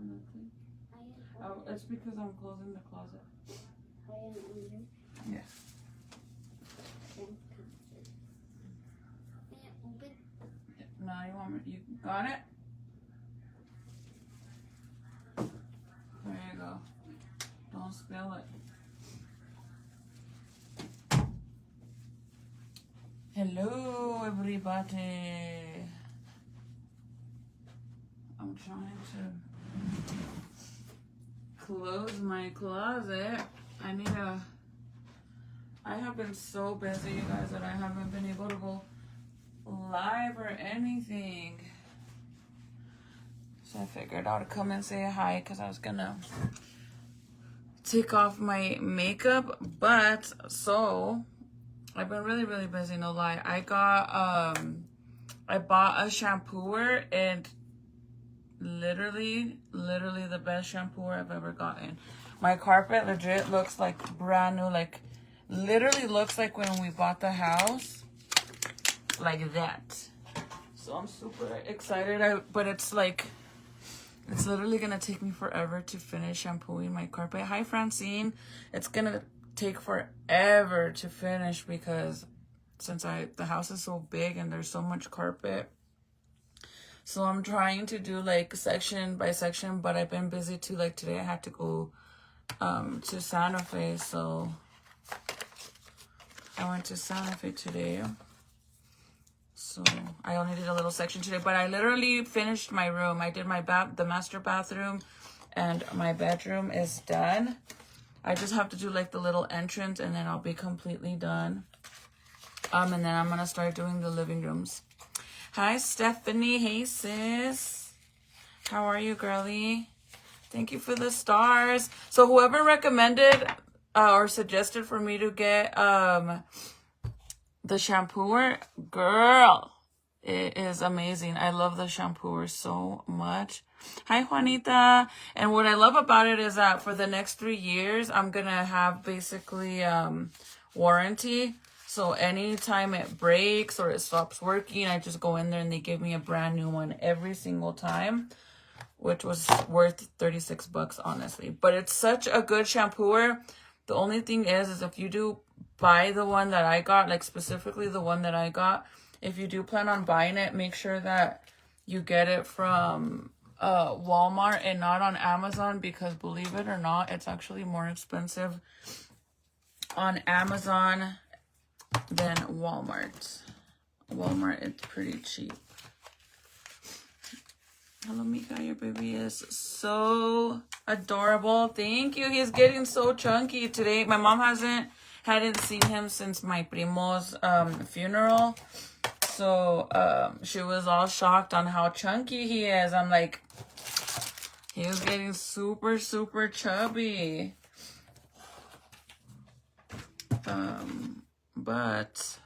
nothing. Oh, it's because I'm closing the closet. Yeah. Now you want me? You got it? There you go. Don't spill it. Hello, everybody. I'm trying to close my closet. I have been so busy, you guys, that I haven't been able to go live or anything. So I figured I'd come and say hi because I was gonna take off my makeup. But so I've been really, really busy, no lie. I bought a shampooer, and literally the best shampooer I've ever gotten. My carpet legit looks like brand new, like literally looks like when we bought the house, like that. So I'm super excited. But it's like, it's literally gonna take me forever to finish shampooing my carpet. Hi, Francine. It's gonna take forever to finish because since the house is so big and there's so much carpet. So I'm trying to do like section by section, but I've been busy too. Like today I had to go to Santa Fe, so I went to Santa Fe today. So I only did a little section today, but I literally finished my room. I did my the master bathroom, and my bedroom is done. I just have to do like the little entrance, and then I'll be completely done. And then I'm gonna start doing the living rooms. Hi, Stephanie. Hey, sis. How are you, girlie? Thank you for the stars. So whoever recommended or suggested for me to get the shampooer, girl, it is amazing. I love the shampooer so much. Hi, Juanita. And what I love about it is that for the next 3 years, I'm going to have basically warranty. So anytime it breaks or it stops working, I just go in there and they give me a brand new one every single time, which was worth $36, honestly. But it's such a good shampooer. The only thing is if you do buy the one that I got, like specifically the one that I got, if you do plan on buying it, make sure that you get it from Walmart and not on Amazon, because believe it or not, it's actually more expensive on Amazon than Walmart. Walmart, it's pretty cheap. Hello, Mika. Your baby is so adorable. Thank you. He's getting so chunky today. My mom hadn't seen him since my primo's funeral. So she was all shocked on how chunky he is. I'm like, he was getting super, super chubby. But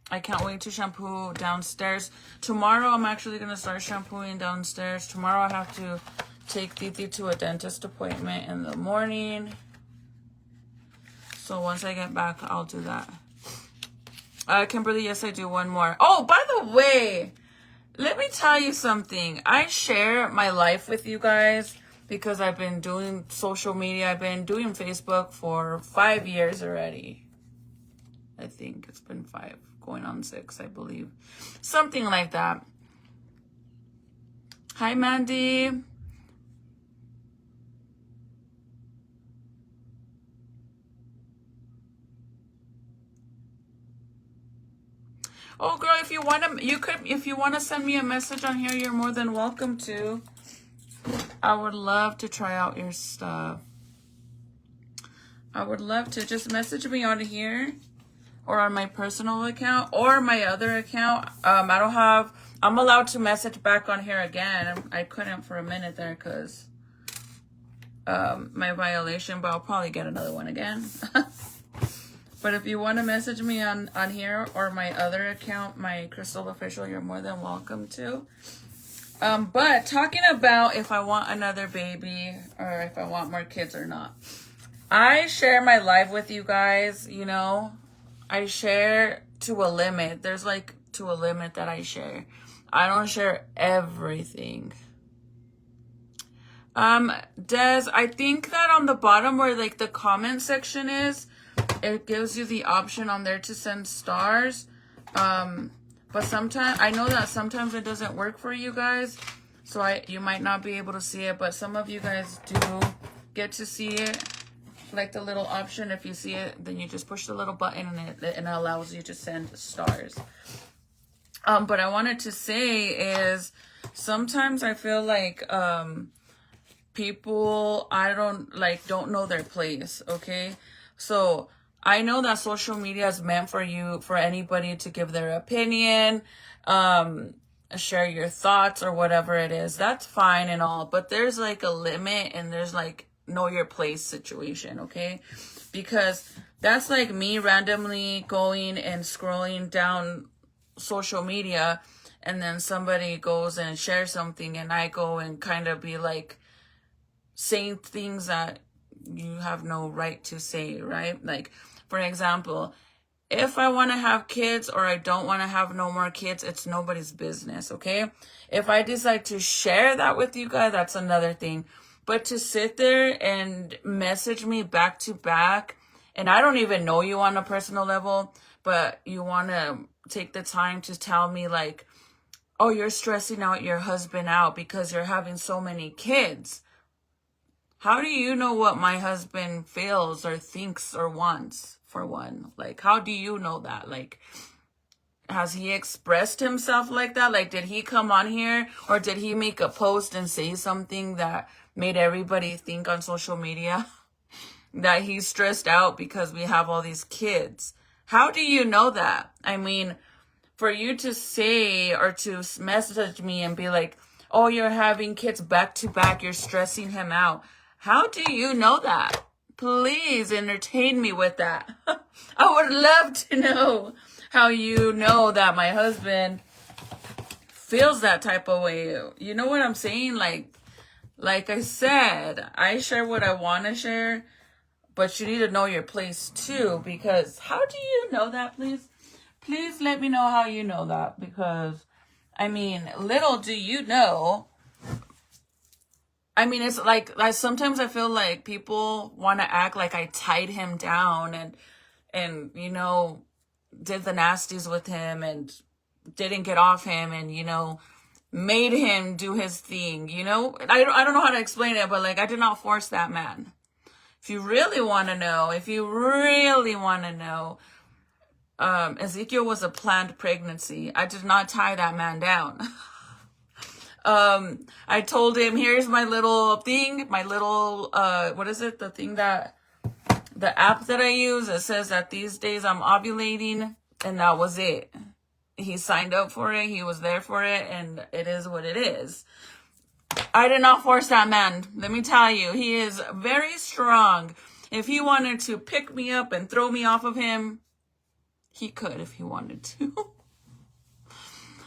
I can't wait to shampoo downstairs. Tomorrow, I'm actually going to start shampooing downstairs. Tomorrow, I have to take Titi to a dentist appointment in the morning. So once I get back, I'll do that. Kimberly, yes, I do. One more. Oh, by the way, let me tell you something. I share my life with you guys because I've been doing social media. I've been doing Facebook for 5 years already. I think it's been 5, going on 6, I believe. Something like that. Hi, Mandy. Oh, girl, if you want to send me a message on here, you're more than welcome to. I would love to try out your stuff. I would love to. Just message me on here or on my personal account or my other account. I'm allowed to message back on here again. I couldn't for a minute there because my violation, but I'll probably get another one again. But if you want to message me on here or my other account, my Crystal Official, you're more than welcome to. But talking about if I want another baby or if I want more kids or not, I share my life with you guys, you know. I share to a limit. There's like to a limit that I share. I don't share everything. Des, I think that on the bottom where like the comment section is, it gives you the option on there to send stars. But sometimes, I know that sometimes it doesn't work for you guys, so you might not be able to see it, but some of you guys do get to see it, like the little option. If you see it, then you just push the little button and it allows you to send stars. But I wanted to say is sometimes I feel like people don't know their place, okay? So I know that social media is meant for anybody to give their opinion, share your thoughts or whatever it is. That's fine and all, but there's like a limit, and there's like know your place situation, okay? Because that's like me randomly going and scrolling down social media, and then somebody goes and shares something, and I go and kind of be like saying things that you have no right to say, right? Like, for example, if I want to have kids or I don't want to have no more kids, it's nobody's business, okay? If I decide to share that with you guys, that's another thing. But to sit there and message me back to back, and I don't even know you on a personal level, but you want to take the time to tell me like, oh, you're stressing out your husband out because you're having so many kids. How do you know what my husband feels or thinks or wants, for one? Like, how do you know that? Like, has he expressed himself like that? Like, did he come on here, or did he make a post and say something that made everybody think on social media that he's stressed out because we have all these kids? How do you know that? I mean, for you to say or to message me and be like, oh, you're having kids back to back, you're stressing him out. How do you know that? Please entertain me with that. I would love to know how you know that my husband feels that type of way. You know what I'm saying? Like I said, I share what I want to share, but you need to know your place too, because how do you know that, please? Please let me know how you know that, because, I mean, little do you know. I mean, it's like sometimes I feel like people want to act like I tied him down and you know, did the nasties with him and didn't get off him and, you know, made him do his thing, you know? I don't know how to explain it, but like, I did not force that man. If you really want to know, Ezekiel was a planned pregnancy. I did not tie that man down. I told him, here's my little thing, what is it? The app that I use, it says that these days I'm ovulating, and that was it. He signed up for it, he was there for it, and it is what it is. I did not force that man. Let me tell you, he is very strong. If he wanted to pick me up and throw me off of him, he could if he wanted to.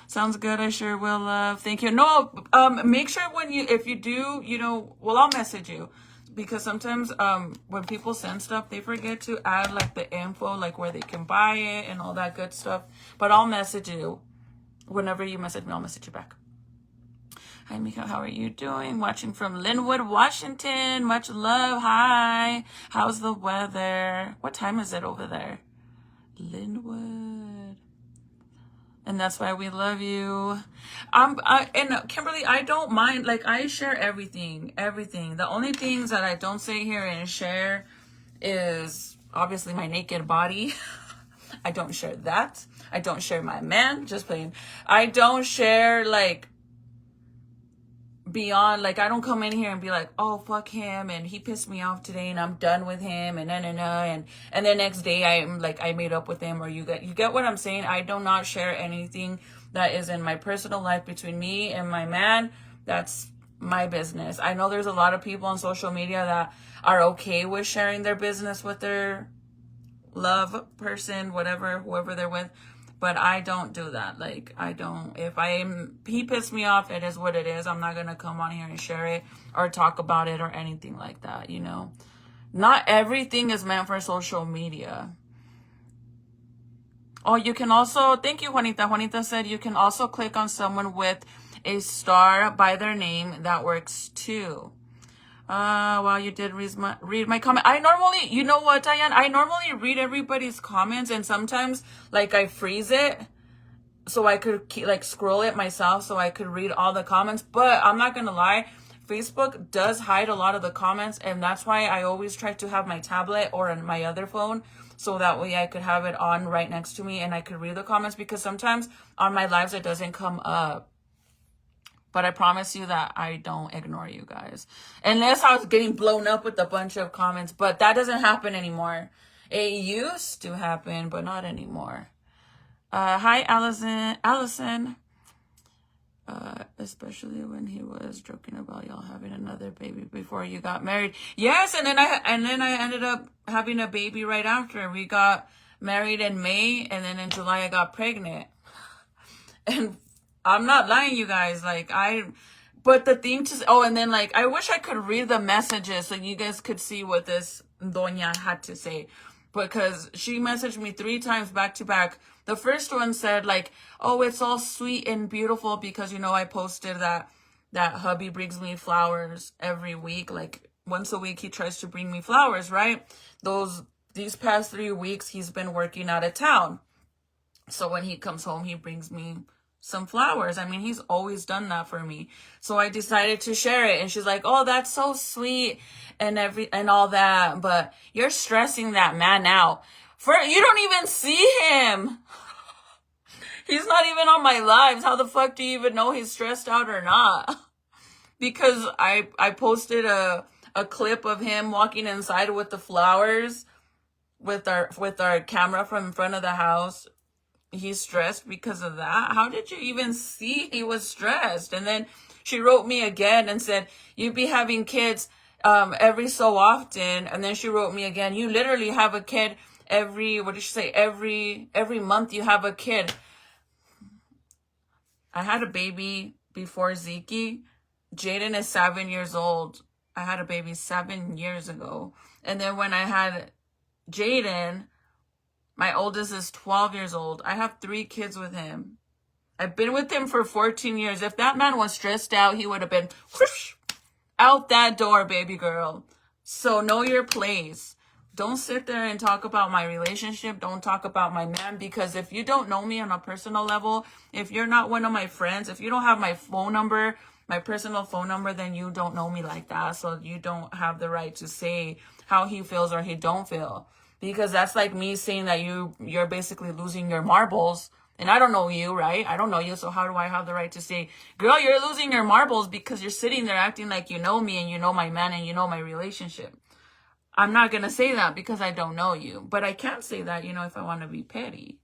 Sounds good. I sure will, love. Thank you. No, make sure if you do, you know, well, I'll message you, because sometimes when people send stuff, they forget to add like the info, like where they can buy it and all that good stuff. But I'll message you. Whenever you message me, I'll message you back. Hi, Mika. How are you doing? Watching from Linwood, Washington. Much love. Hi. How's the weather? What time is it over there? Linwood. And that's why we love you. And Kimberly, I don't mind. Like, I share everything. The only things that I don't say here and share is obviously my naked body. I don't share that. I don't share my man. Just playing. I don't share like beyond, like, I don't come in here and be like, oh, fuck him and he pissed me off today and I'm done with him and and the next day I'm like, I made up with him, or you get what I'm saying. I do not share anything that is in my personal life between me and my man. That's my business. I know there's a lot of people on social media that are okay with sharing their business with their love person, whoever they're with. But I don't do that. Like, I don't. He pissed me off, it is what it is. I'm not going to come on here and share it or talk about it or anything like that, you know. Not everything is meant for social media. Oh, you can also, thank you, Juanita. Juanita said you can also click on someone with a star by their name. That works too. Wow, you did read my comment. I normally, you know what, Diane? I normally read everybody's comments, and sometimes, like, I freeze it so I could like scroll it myself so I could read all the comments. But I'm not gonna lie, Facebook does hide a lot of the comments, and that's why I always try to have my tablet or on my other phone, so that way I could have it on right next to me and I could read the comments, because sometimes on my lives it doesn't come up. But I promise you that I don't ignore you guys. Unless I was getting blown up with a bunch of comments. But that doesn't happen anymore. It used to happen, but not anymore. Hi, Allison. Especially when he was joking about y'all having another baby before you got married. Yes, and then I ended up having a baby right after. We got married in May, and then in July I got pregnant. And I'm not lying, you guys. Like, but the thing and then, like, I wish I could read the messages so you guys could see what this doña had to say, because she messaged me 3 times back to back. The first one said, like, oh, it's all sweet and beautiful because, you know, I posted that hubby brings me flowers every week. Like, once a week he tries to bring me flowers, right? These past 3 weeks he's been working out of town. So when he comes home, he brings me some flowers. I mean, he's always done that for me. So I decided to share it. And she's like, oh, that's so sweet and all that. But you're stressing that man out. You don't even see him. He's not even on my lives. How the fuck do you even know he's stressed out or not? Because I posted a clip of him walking inside with the flowers with our camera from in front of the house. He's stressed because of that. How did you even see he was stressed? And then she wrote me again and said, you'd be having kids every so often. And then she wrote me again, you literally have a kid every month you have a kid. I had a baby before Zeke. Jaden is 7 years old. I had a baby 7 years ago. And then when I had Jaden, my oldest is 12 years old. I have 3 kids with him. I've been with him for 14 years. If that man was stressed out, he would have been whoosh, out that door, baby girl. So know your place. Don't sit there and talk about my relationship. Don't talk about my man, because if you don't know me on a personal level, if you're not one of my friends, if you don't have my phone number, my personal phone number, then you don't know me like that. So you don't have the right to say how he feels or he don't feel. Because that's like me saying that you're basically losing your marbles. And I don't know you, right? I don't know you. So how do I have the right to say, girl, you're losing your marbles because you're sitting there acting like you know me and you know my man and you know my relationship? I'm not going to say that because I don't know you. But I can say that, you know, if I want to be petty.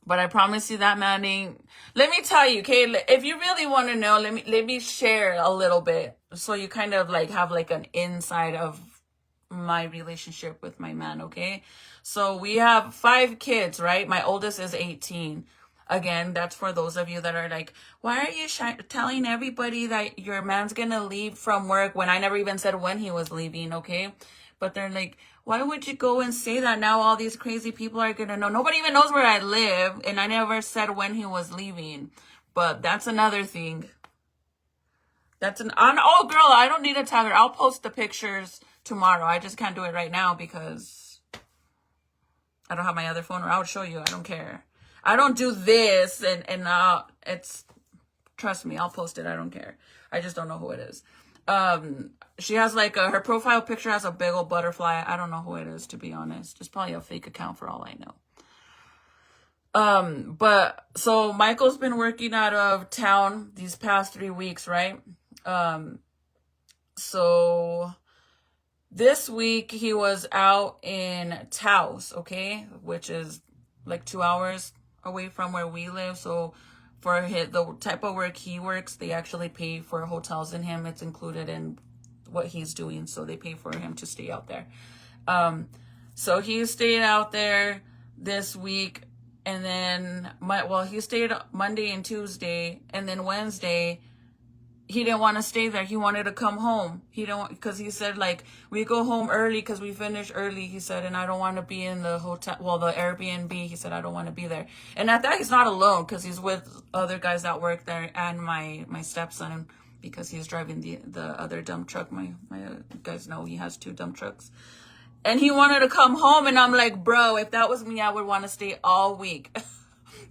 But I promise you that man ain't. Let me tell you, okay, if you really want to know, let me share a little bit. So you kind of like have like an inside of my relationship with my man, okay? So we have 5 kids, right? My oldest is 18. Again, that's for those of you that are like, why are you telling everybody that your man's gonna leave from work when I never even said when he was leaving, okay? But they're like, why would you go and say that? Now all these crazy people are gonna know. Nobody even knows where I live, and I never said when he was leaving. But that's another thing. Oh, girl, I don't need a tagger. I'll post the pictures tomorrow. I just can't do it right now because I don't have my other phone, or I would show you. I don't care. I don't do this and it's, trust me, I'll post it. I don't care. I just don't know who it is. She has like her profile picture has a big old butterfly. I don't know who it is, to be honest. It's probably a fake account for all I know. But so Michael's been working out of town these past 3 weeks, right? So this week he was out in Taos, okay, which is like 2 hours away from where we live. So for the type of work he works, they actually pay for hotels in him. It's included in what he's doing, so they pay for him to stay out there. So he stayed out there this week, and then he stayed Monday and Tuesday, and then Wednesday he didn't want to stay there. He wanted to come home. Because he said, like, we go home early because we finish early, he said, and I don't want to be in the hotel, the Airbnb. He said, I don't want to be there. And at that, he's not alone because he's with other guys that work there and my stepson because he's driving the other dump truck. My you guys know he has 2 dump trucks. And he wanted to come home, and I'm like, bro, if that was me, I would want to stay all week.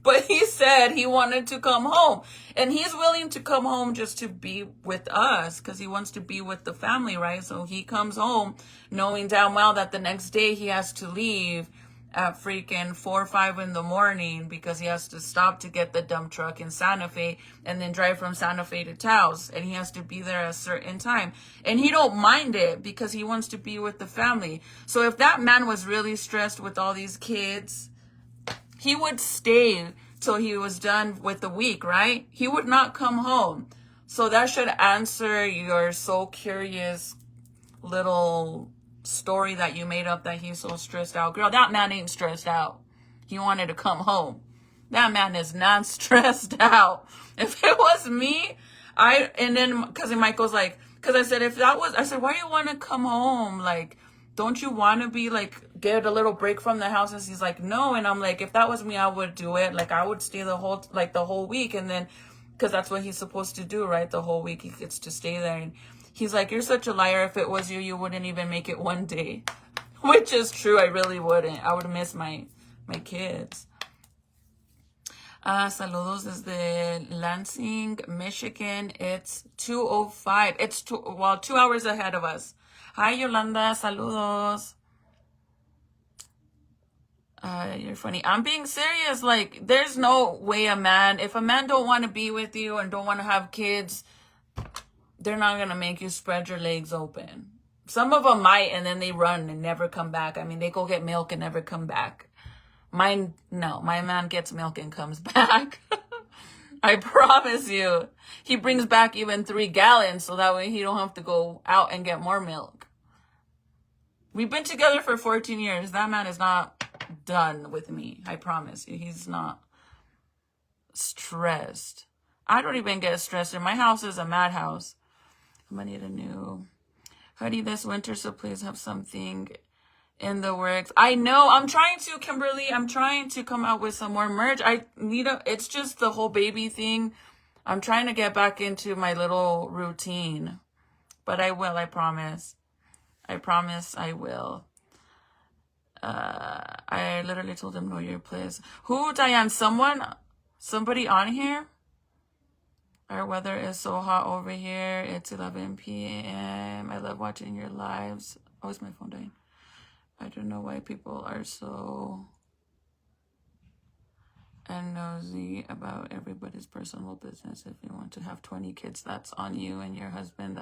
But he said he wanted to come home, and he's willing to come home just to be with us because he wants to be with the family, right? So he comes home knowing damn well that the next day he has to leave at freaking 4 or 5 in the morning because he has to stop to get the dump truck in Santa Fe and then drive from Santa Fe to Taos, and he has to be there at a certain time. And he don't mind it because he wants to be with the family. So if that man was really stressed with all these kids, he would stay till he was done with the week, right? He would not come home. So that should answer your so curious little story that you made up that he's so stressed out. Girl, that man ain't stressed out. He wanted to come home. That man is not stressed out. If it was me, and then cousin Michael's like, because I said, I said, why do you want to come home? Like, don't you want to be like, get a little break from the house? And he's like, no. And I'm like, if that was me, I would do it. Like, I would stay the whole week. And then, because that's what he's supposed to do, right? The whole week he gets to stay there. And he's like, you're such a liar. If it was you, you wouldn't even make it one day. Which is true. I really wouldn't. I would miss my kids. Saludos desde Lansing, Michigan. It's 2:05. It's 2 hours ahead of us. Hi, Yolanda. Saludos. You're funny. I'm being serious. Like, there's no way if a man don't want to be with you and don't want to have kids, they're not going to make you spread your legs open. Some of them might, and then they run and never come back. I mean, they go get milk and never come back. Mine, no. My man gets milk and comes back. I promise you. He brings back even 3 gallons so that way he don't have to go out and get more milk. We've been together for 14 years. That man is not done with me. I promise you. He's not stressed. I don't even get stressed. My house is a madhouse. I'm going to need a new hoodie this winter, so please have something in the works. I know. I'm trying to, Kimberly. I'm trying to come out with some more merch. It's just the whole baby thing. I'm trying to get back into my little routine. But I will, I promise. I promise I will. I literally told him, know your place. Who, Diane? Somebody on here? Our weather is so hot over here. It's 11 p.m. I love watching your lives. Oh, is my phone dying? I don't know why people are so nosy about everybody's personal business. If you want to have 20 kids, that's on you and your husband.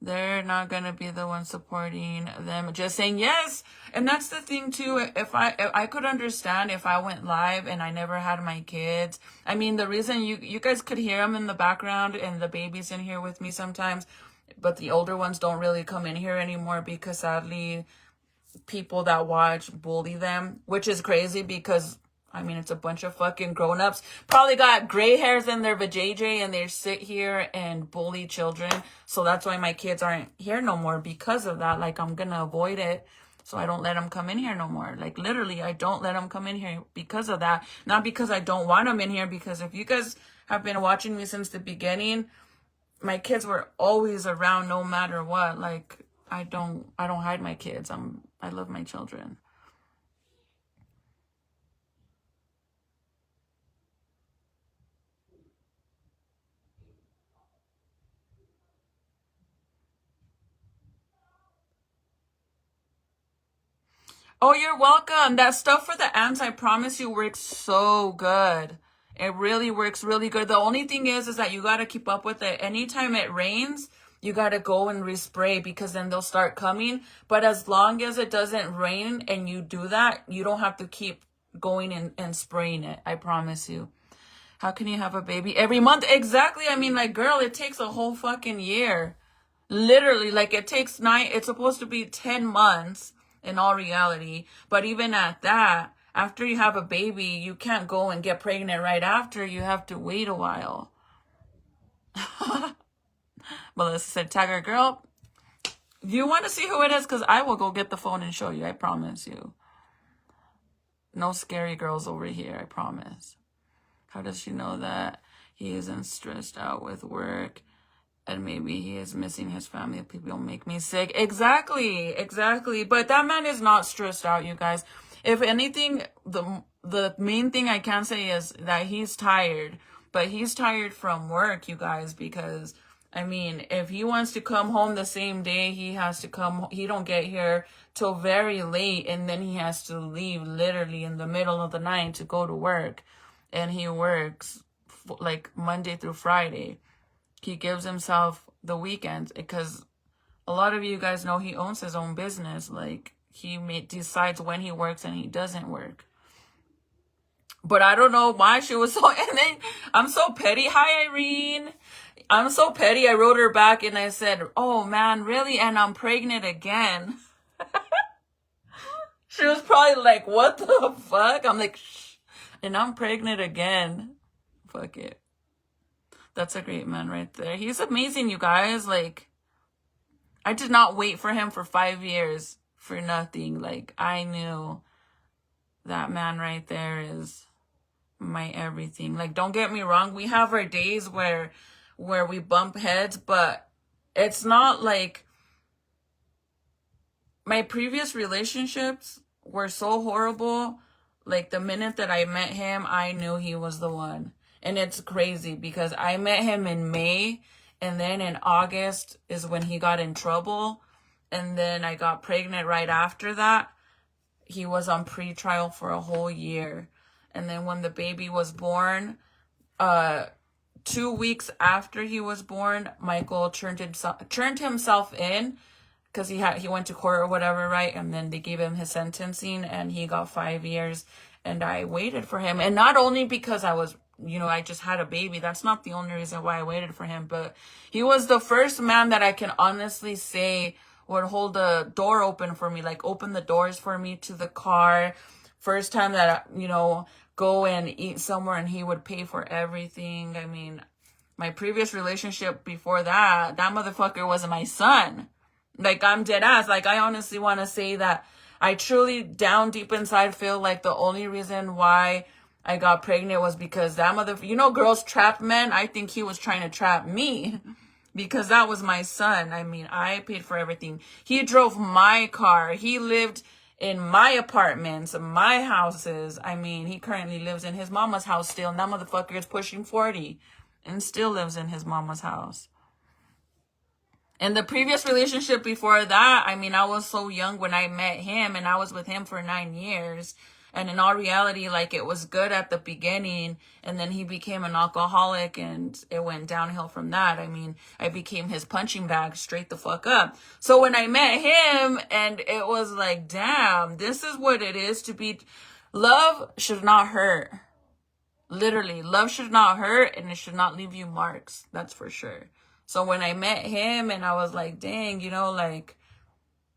They're not going to be the one supporting them. Just saying yes. And that's the thing too. If I could understand if I went live and I never had my kids. I mean, the reason you guys could hear them in the background and the baby's in here with me sometimes, but the older ones don't really come in here anymore because sadly people that watch bully them, which is crazy because I mean, it's a bunch of fucking grown-ups. Probably got gray hairs in their vajayjay and they sit here and bully children. So that's why my kids aren't here no more because of that. Like, I'm going to avoid it. So I don't let them come in here no more. Like, literally, I don't let them come in here because of that. Not because I don't want them in here. Because if you guys have been watching me since the beginning, my kids were always around no matter what. Like, I don't hide my kids. I love my children. Oh, you're welcome. That stuff for the ants, I promise you, works so good. It really works really good. The only thing is that you got to keep up with it. Anytime it rains, you got to go and respray because then they'll start coming. But as long as it doesn't rain and you do that, you don't have to keep going and spraying it. I promise you. How can you have a baby every month? Exactly. I mean, like, girl, it takes a whole fucking year. Literally, like, it's supposed to be 10 months. In all reality, but even at that, after you have a baby, you can't go and get pregnant right after. You have to wait a while. Melissa said, Tagger girl, you want to see who it is? Because I will go get the phone and show you. I promise you. No scary girls over here. I promise. How does she know that he isn't stressed out with work? And maybe he is missing his family. People make me sick. Exactly. But that man is not stressed out, you guys. If anything, the main thing I can say is that he's tired. But he's tired from work, you guys, because I mean, if he wants to come home the same day, he has to come. He don't get here till very late, and then he has to leave literally in the middle of the night to go to work. And he works like Monday through Friday. He gives himself the weekends because a lot of you guys know he owns his own business. Like, he decides when he works and he doesn't work. But I don't know why she was so... And then I'm so petty. Hi, Irene. I'm so petty. I wrote her back and I said, oh, man, really? And I'm pregnant again. She was probably like, what the fuck? I'm like, shh. And I'm pregnant again. Fuck it. That's a great man right there. He's amazing, you guys. Like, I did not wait for him for 5 years for nothing. Like, I knew that man right there is my everything. Like, don't get me wrong. We have our days where we bump heads, but it's not like my previous relationships were so horrible. Like, the minute that I met him, I knew he was the one. And it's crazy because I met him in May, and then in August is when he got in trouble. And then I got pregnant right after that. He was on pre-trial for a whole year. And then when the baby was born, 2 weeks after he was born, Michael turned himself in because he went to court or whatever, right? And then they gave him his sentencing, and he got 5 years. And I waited for him. And not only because I just had a baby. That's not the only reason why I waited for him. But he was the first man that I can honestly say would hold the door open for me. Like, open the doors for me to the car. First time that, go and eat somewhere and he would pay for everything. I mean, my previous relationship before that motherfucker was my son. Like, I'm dead ass. Like, I honestly want to say that I truly down deep inside feel like the only reason why I got pregnant was because that girls trap men. I think he was trying to trap me because that was my son. I mean, I paid for everything. He drove my car. He lived in my apartments, my houses. I mean, he currently lives in his mama's house still. And that motherfucker is pushing 40 and still lives in his mama's house. And the previous relationship before that, I mean, I was so young when I met him, and I was with him for 9 years. And in all reality, like, it was good at the beginning, and then he became an alcoholic, and it went downhill from that. I mean, I became his punching bag straight the fuck up. So when I met him, and it was like, damn, this is what it is to be... Love should not hurt. Literally, love should not hurt, and it should not leave you marks. That's for sure. So when I met him, and I was like, dang, like,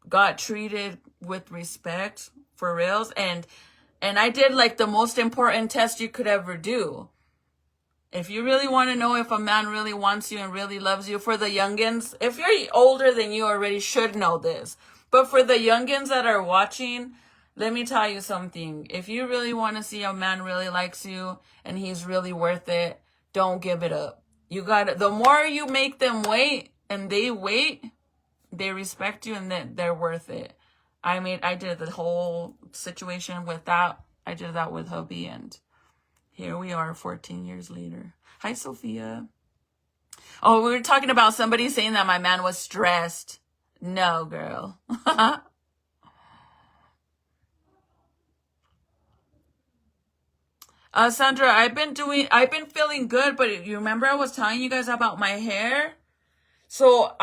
got treated with respect, for reals, and I did, like, the most important test you could ever do. If you really want to know if a man really wants you and really loves you, for the youngins, if you're older than you already should know this. But for the youngins that are watching, let me tell you something. If you really want to see a man really likes you and he's really worth it, don't give it up. The more you make them wait and they wait, they respect you and they're worth it. I mean, I did the whole situation with that. I did that with hubby, and here we are 14 years later. Hi, Sophia. Oh, we were talking about somebody saying that my man was stressed. No, girl. Sandra, I've been feeling good, but you remember I was telling you guys about my hair? So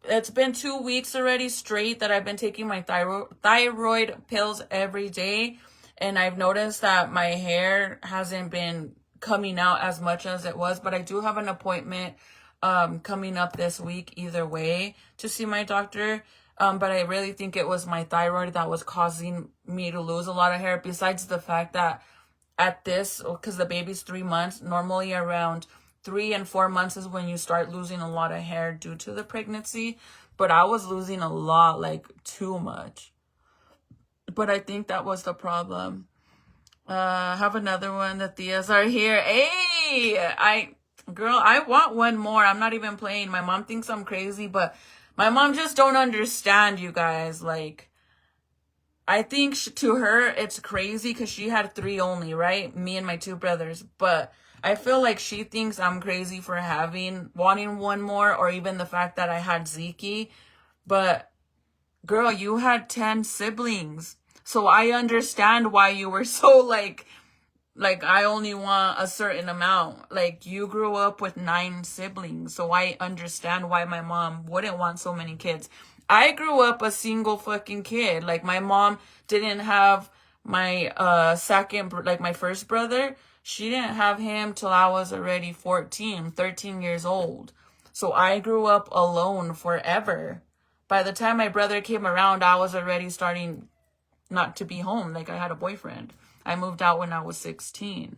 it's been 2 weeks already straight that I've been taking my thyroid pills every day. And I've noticed that my hair hasn't been coming out as much as it was, but I do have an appointment coming up this week either way to see my doctor. But I really think it was my thyroid that was causing me to lose a lot of hair, besides the fact that at this, because the baby's 3 months, normally around 3 and 4 months is when you start losing a lot of hair due to the pregnancy. But I was losing a lot, like too much. But I think that was the problem. Have another one. The Tias are here. Hey, Girl, I want one more. I'm not even playing. My mom thinks I'm crazy, but my mom just don't understand, you guys. Like, I think to her, it's crazy because she had 3 only, right? Me and my 2 brothers. But I feel like she thinks I'm crazy for wanting one more, or even the fact that I had Zeke. But girl, you had 10 siblings. So I understand why you were so like I only want a certain amount. Like, you grew up with 9 siblings, so I understand why my mom wouldn't want so many kids. I grew up a single fucking kid. Like, my mom didn't have my my first brother. She didn't have him till I was already 14, 13 years old. So I grew up alone forever. By the time my brother came around, I was already starting not to be home. Like, I had a boyfriend. I moved out when I was 16.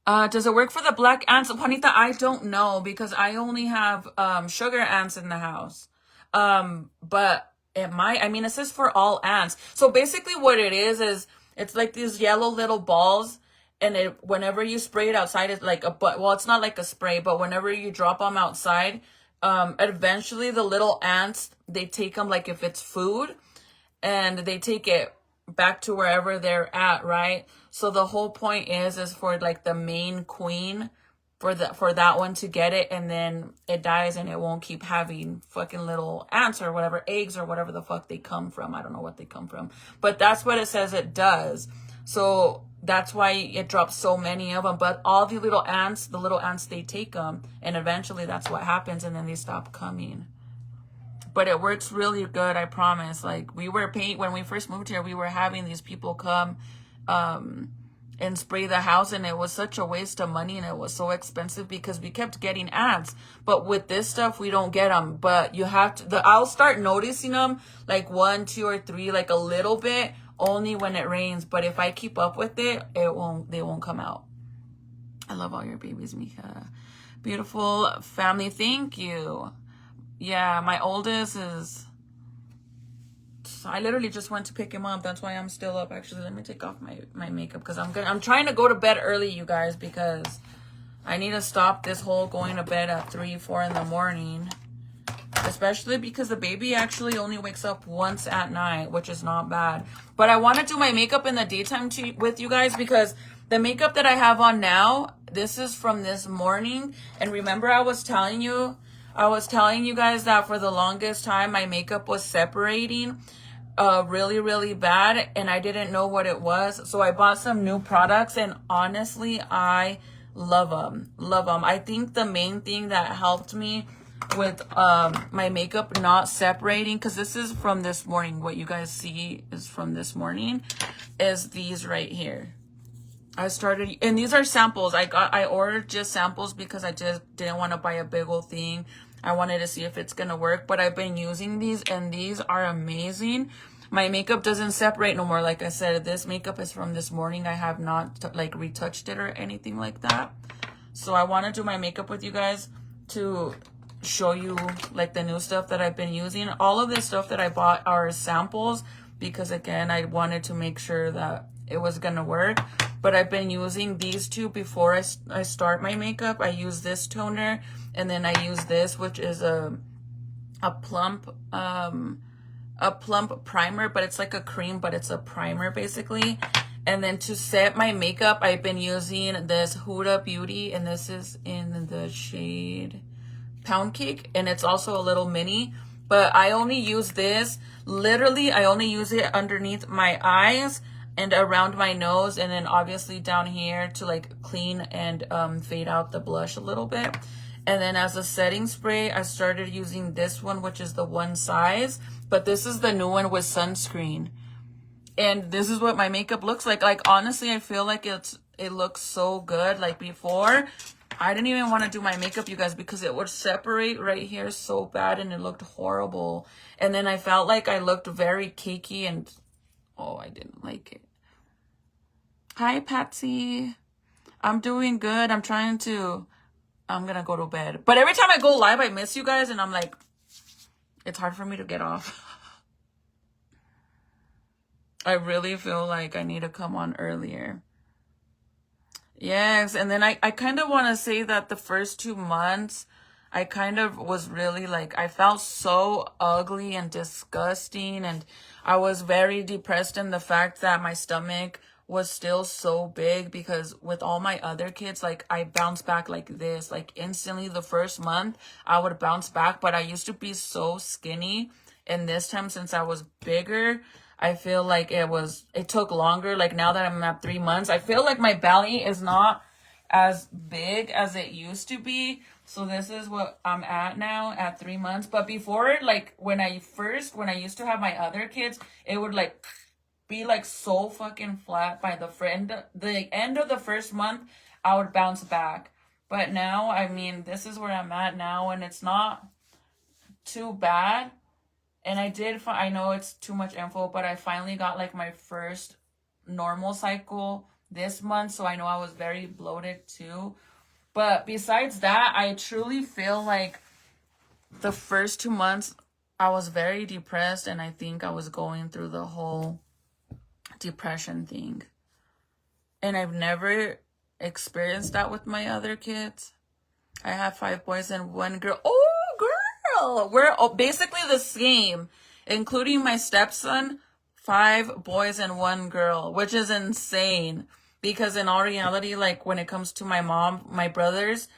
Does it work for the black ants? Juanita, I don't know because I only have sugar ants in the house. But it might. I mean, it says for all ants. So basically what it is it's like these yellow little balls. And whenever you spray it outside, it's like well, it's not like a spray, but whenever you drop them outside, eventually the little ants, they take them like if it's food, and they take it back to wherever they're at, right? So the whole point is for like the main queen, for that one to get it, and then it dies and it won't keep having fucking little ants or whatever, eggs or whatever the fuck they come from. I don't know what they come from, but that's what it says it does. So that's why it drops so many of them. But all the little ants, they take them, and eventually that's what happens, and then they stop coming. But it works really good, I promise. Like, we were when we first moved here, we were having these people come and spray the house, and it was such a waste of money, and it was so expensive because we kept getting ants. But with this stuff, we don't get them. But you have to, I'll start noticing them like 1, 2, or 3, like a little bit, only when it rains. But if I keep up with it, they won't come out. I love all your babies, Mika. Beautiful family. Thank you. Yeah, my oldest is, I literally just went to pick him up. That's why I'm still up. Actually, let me take off my makeup because I'm trying to go to bed early, you guys, because I need to stop this whole going to bed at 3, 4 in the morning. Especially because the baby actually only wakes up once at night, which is not bad. But I want to do my makeup in the daytime with you guys, because the makeup that I have on now, this is from this morning. And remember, I was telling you guys that for the longest time my makeup was separating really, really bad, and I didn't know what it was. So I bought some new products, and honestly, I love them. I think the main thing that helped me with my makeup not separating, because this is from this morning, what you guys see is from this morning, is these right here. I started, and these are samples. I ordered just samples because I just didn't want to buy a big old thing. I wanted to see if it's gonna work, but I've been using these, and these are amazing. My makeup doesn't separate no more. Like I said, this makeup is from this morning. I have not like retouched it or anything like that. So I want to do my makeup with you guys to show you like the new stuff that I've been using. All of this stuff that I bought are samples because, again, I wanted to make sure that it was gonna work. But I've been using these two before I start my makeup. I use this toner, and then I use this, which is a plump primer, but it's like a cream, but it's a primer basically. And then to set my makeup, I've been using this Huda Beauty, and this is in the shade Pound Cake, and it's also a little mini. But I only use this, literally, I only use it underneath my eyes and around my nose, and then obviously down here to like clean and fade out the blush a little bit. And then as a setting spray, I started using this one, which is the one size, but this is the new one with sunscreen. And this is what my makeup looks like. Like, honestly, I feel like it looks so good. Like, before, I didn't even want to do my makeup, you guys, because it would separate right here so bad, and it looked horrible. And then I felt like I looked very cakey, and oh, I didn't like it. Hi, Patsy. I'm doing good. I'm gonna go to bed. But every time I go live, I miss you guys, and I'm like, it's hard for me to get off. I really feel like I need to come on earlier. Yes, and then I kind of want to say that the first 2 months, I kind of was really like, I felt so ugly and disgusting, and I was very depressed in the fact that my stomach was still so big because with all my other kids, like I bounced back like this, like instantly the first month I would bounce back, but I used to be so skinny, and this time since I was bigger, I feel like it took longer. Like now that I'm at 3 months, I feel like my belly is not as big as it used to be. So this is what I'm at now at 3 months. But before, like when I used to have my other kids, it would like be like so fucking flat by the end of the first month, I would bounce back. But now, I mean, this is where I'm at now, and it's not too bad. And I know it's too much info, but I finally got like my first normal cycle this month. So I know I was very bloated too. But besides that, I truly feel like the first 2 months, I was very depressed. And I think I was going through the whole depression thing. And I've never experienced that with my other kids. I have 5 boys and 1 girl. Oh, girl! We're basically the same, including my stepson. 5 boys and 1 girl, which is insane. Because in all reality, like when it comes to my mom, my brothers,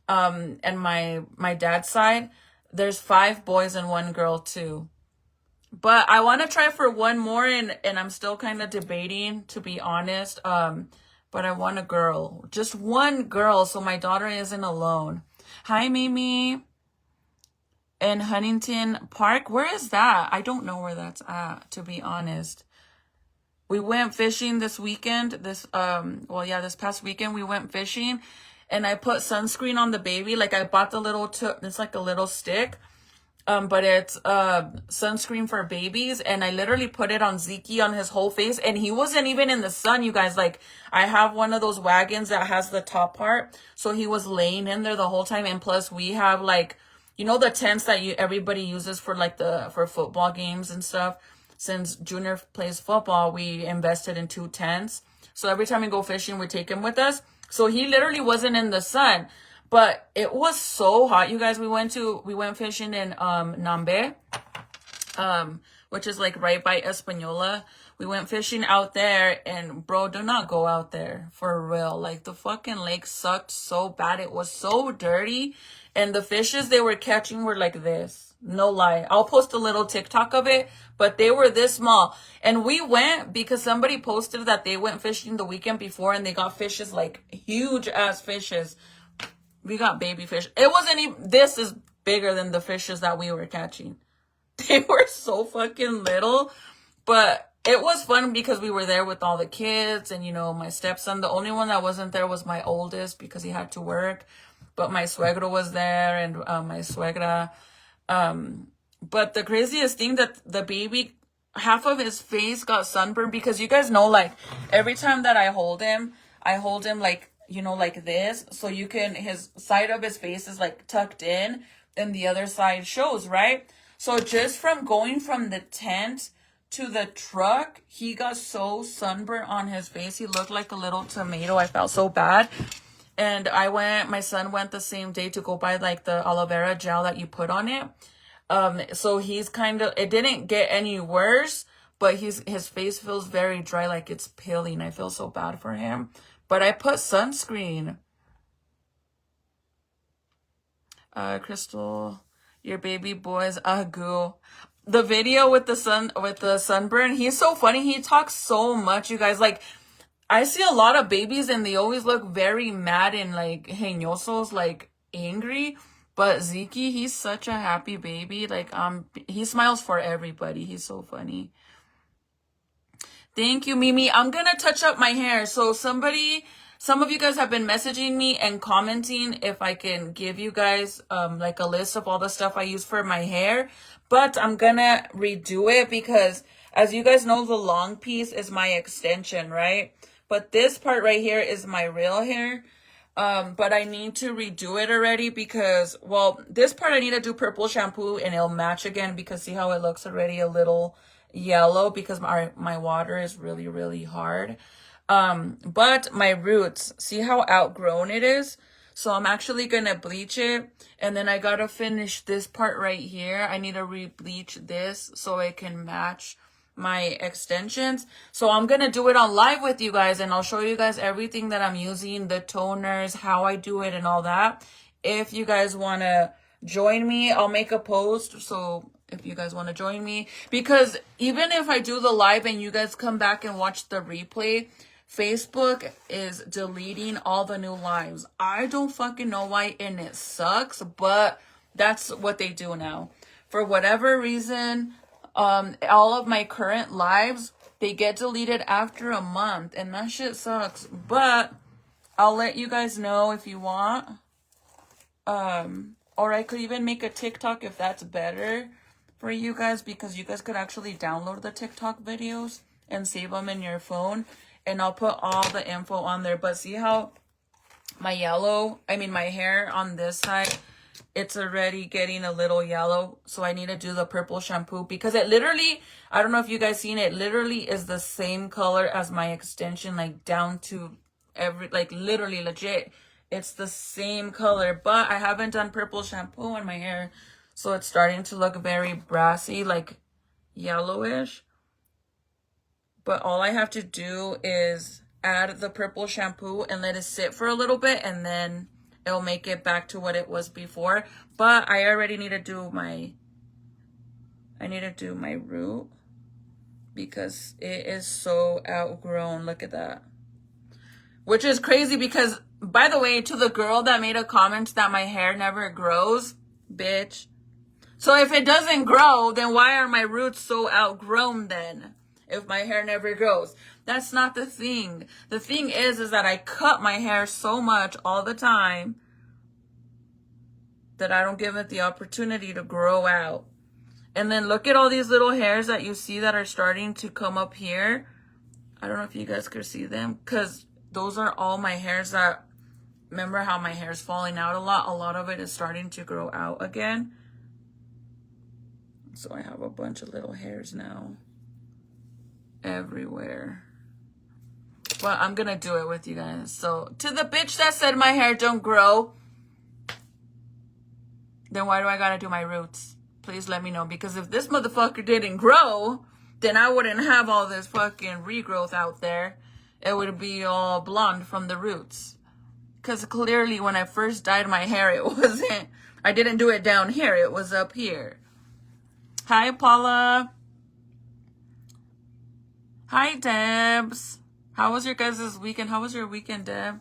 and my dad's side, there's 5 boys and 1 girl too. But I want to try for 1 more, and I'm still kind of debating, to be honest. But I want a girl, just 1 girl, so my daughter isn't alone. Hi, Mimi. In Huntington Park, where is that? I don't know where that's at, to be honest. We went fishing this weekend. This past weekend we went fishing, and I put sunscreen on the baby. Like I bought it's like a little stick. But it's sunscreen for babies, and I literally put it on Zeke on his whole face, and he wasn't even in the sun, you guys. Like I have one of those wagons that has the top part, so he was laying in there the whole time. And plus we have like, you know, the tents that everybody uses for like for football games and stuff. Since Junior plays football, we invested in 2 tents, so every time we go fishing we take him with us. So he literally wasn't in the sun. But it was so hot, you guys. We went fishing in Nambe, which is like right by Española. We went fishing out there, and bro, do not go out there for real. Like the fucking lake sucked so bad. It was so dirty, and the fishes they were catching were like this. No lie. I'll post a little TikTok of it, but they were this small. And we went because somebody posted that they went fishing the weekend before, and they got fishes, like huge ass fishes. We got baby fish. It wasn't even, this is bigger than the fishes that we were catching. They were so fucking little, but it was fun because we were there with all the kids, and, you know, my stepson. The only one that wasn't there was my oldest because he had to work, but my suegro was there, and my suegra. But the craziest thing, that the baby, half of his face got sunburned, because you guys know, like every time that I hold him like, you know, like this, so his side of his face is like tucked in and the other side shows, right? So just from going from the tent to the truck, he got so sunburned on his face. He looked like a little tomato. I felt so bad. And my son went the same day to go buy like the aloe vera gel that you put on it. So he's it didn't get any worse, but his face feels very dry, like it's peeling. I feel so bad for him. But I put sunscreen. Crystal, your baby boy's a goo. The video with the sunburn, he's so funny. He talks so much, you guys. Like, I see a lot of babies and they always look very mad and like geniosos, like angry. But Zeke, he's such a happy baby. Like, he smiles for everybody. He's so funny. Thank you, Mimi. I'm gonna touch up my hair. So some of you guys have been messaging me and commenting if I can give you guys like a list of all the stuff I use for my hair. But I'm gonna redo it because, as you guys know, the long piece is my extension, right? But this part right here is my real hair. But I need to redo it already because, well, this part I need to do purple shampoo and it'll match again, because see how it looks already a little yellow because my water is really, really hard. But my roots, see how outgrown it is? So I'm actually gonna bleach it, and then I gotta finish this part right here. I need to re-bleach this so it can match my extensions. So I'm gonna do it on live with you guys, and I'll show you guys everything that I'm using, the toners, how I do it, and all that. If you guys wanna join me, I'll make a post. So if you guys want to join me, because even if I do the live and you guys come back and watch the replay, Facebook is deleting all the new lives. I don't fucking know why, and it sucks, but that's what they do now. For whatever reason, all of my current lives, they get deleted after a month, and that shit sucks. But I'll let you guys know if you want. Or I could even make a TikTok if that's better for you guys, because you guys could actually download the TikTok videos and save them in your phone. And I'll put all the info on there. But see how my hair on this side, it's already getting a little yellow. So I need to do the purple shampoo, because it literally, I don't know if you guys seen it, literally is the same color as my extension, like down to like literally legit. It's the same color, but I haven't done purple shampoo in my hair. So it's starting to look very brassy, like yellowish. But all I have to do is add the purple shampoo and let it sit for a little bit, and then it'll make it back to what it was before. But I already need to do my root, because it is so outgrown. Look at that. Which is crazy, because, by the way, to the girl that made a comment that my hair never grows, bitch. So if it doesn't grow, then why are my roots so outgrown then? If my hair never grows. That's not the thing. The thing is that I cut my hair so much all the time that I don't give it the opportunity to grow out. And then look at all these little hairs that you see that are starting to come up here. I don't know if you guys could see them, because those are all my hairs that, remember how my hair's falling out a lot? A lot of it is starting to grow out again. So I have a bunch of little hairs now everywhere. But I'm gonna do it with you guys. So to the bitch that said my hair don't grow, then why do I gotta do my roots? Please let me know, because if this motherfucker didn't grow, then I wouldn't have all this fucking regrowth out there. It would be all blonde from the roots. Because clearly when I first dyed my hair, it wasn't, I didn't do it down here, it was up here. Hi, Paula. Hi, Debs. How was your guys' weekend? How was your weekend, Deb?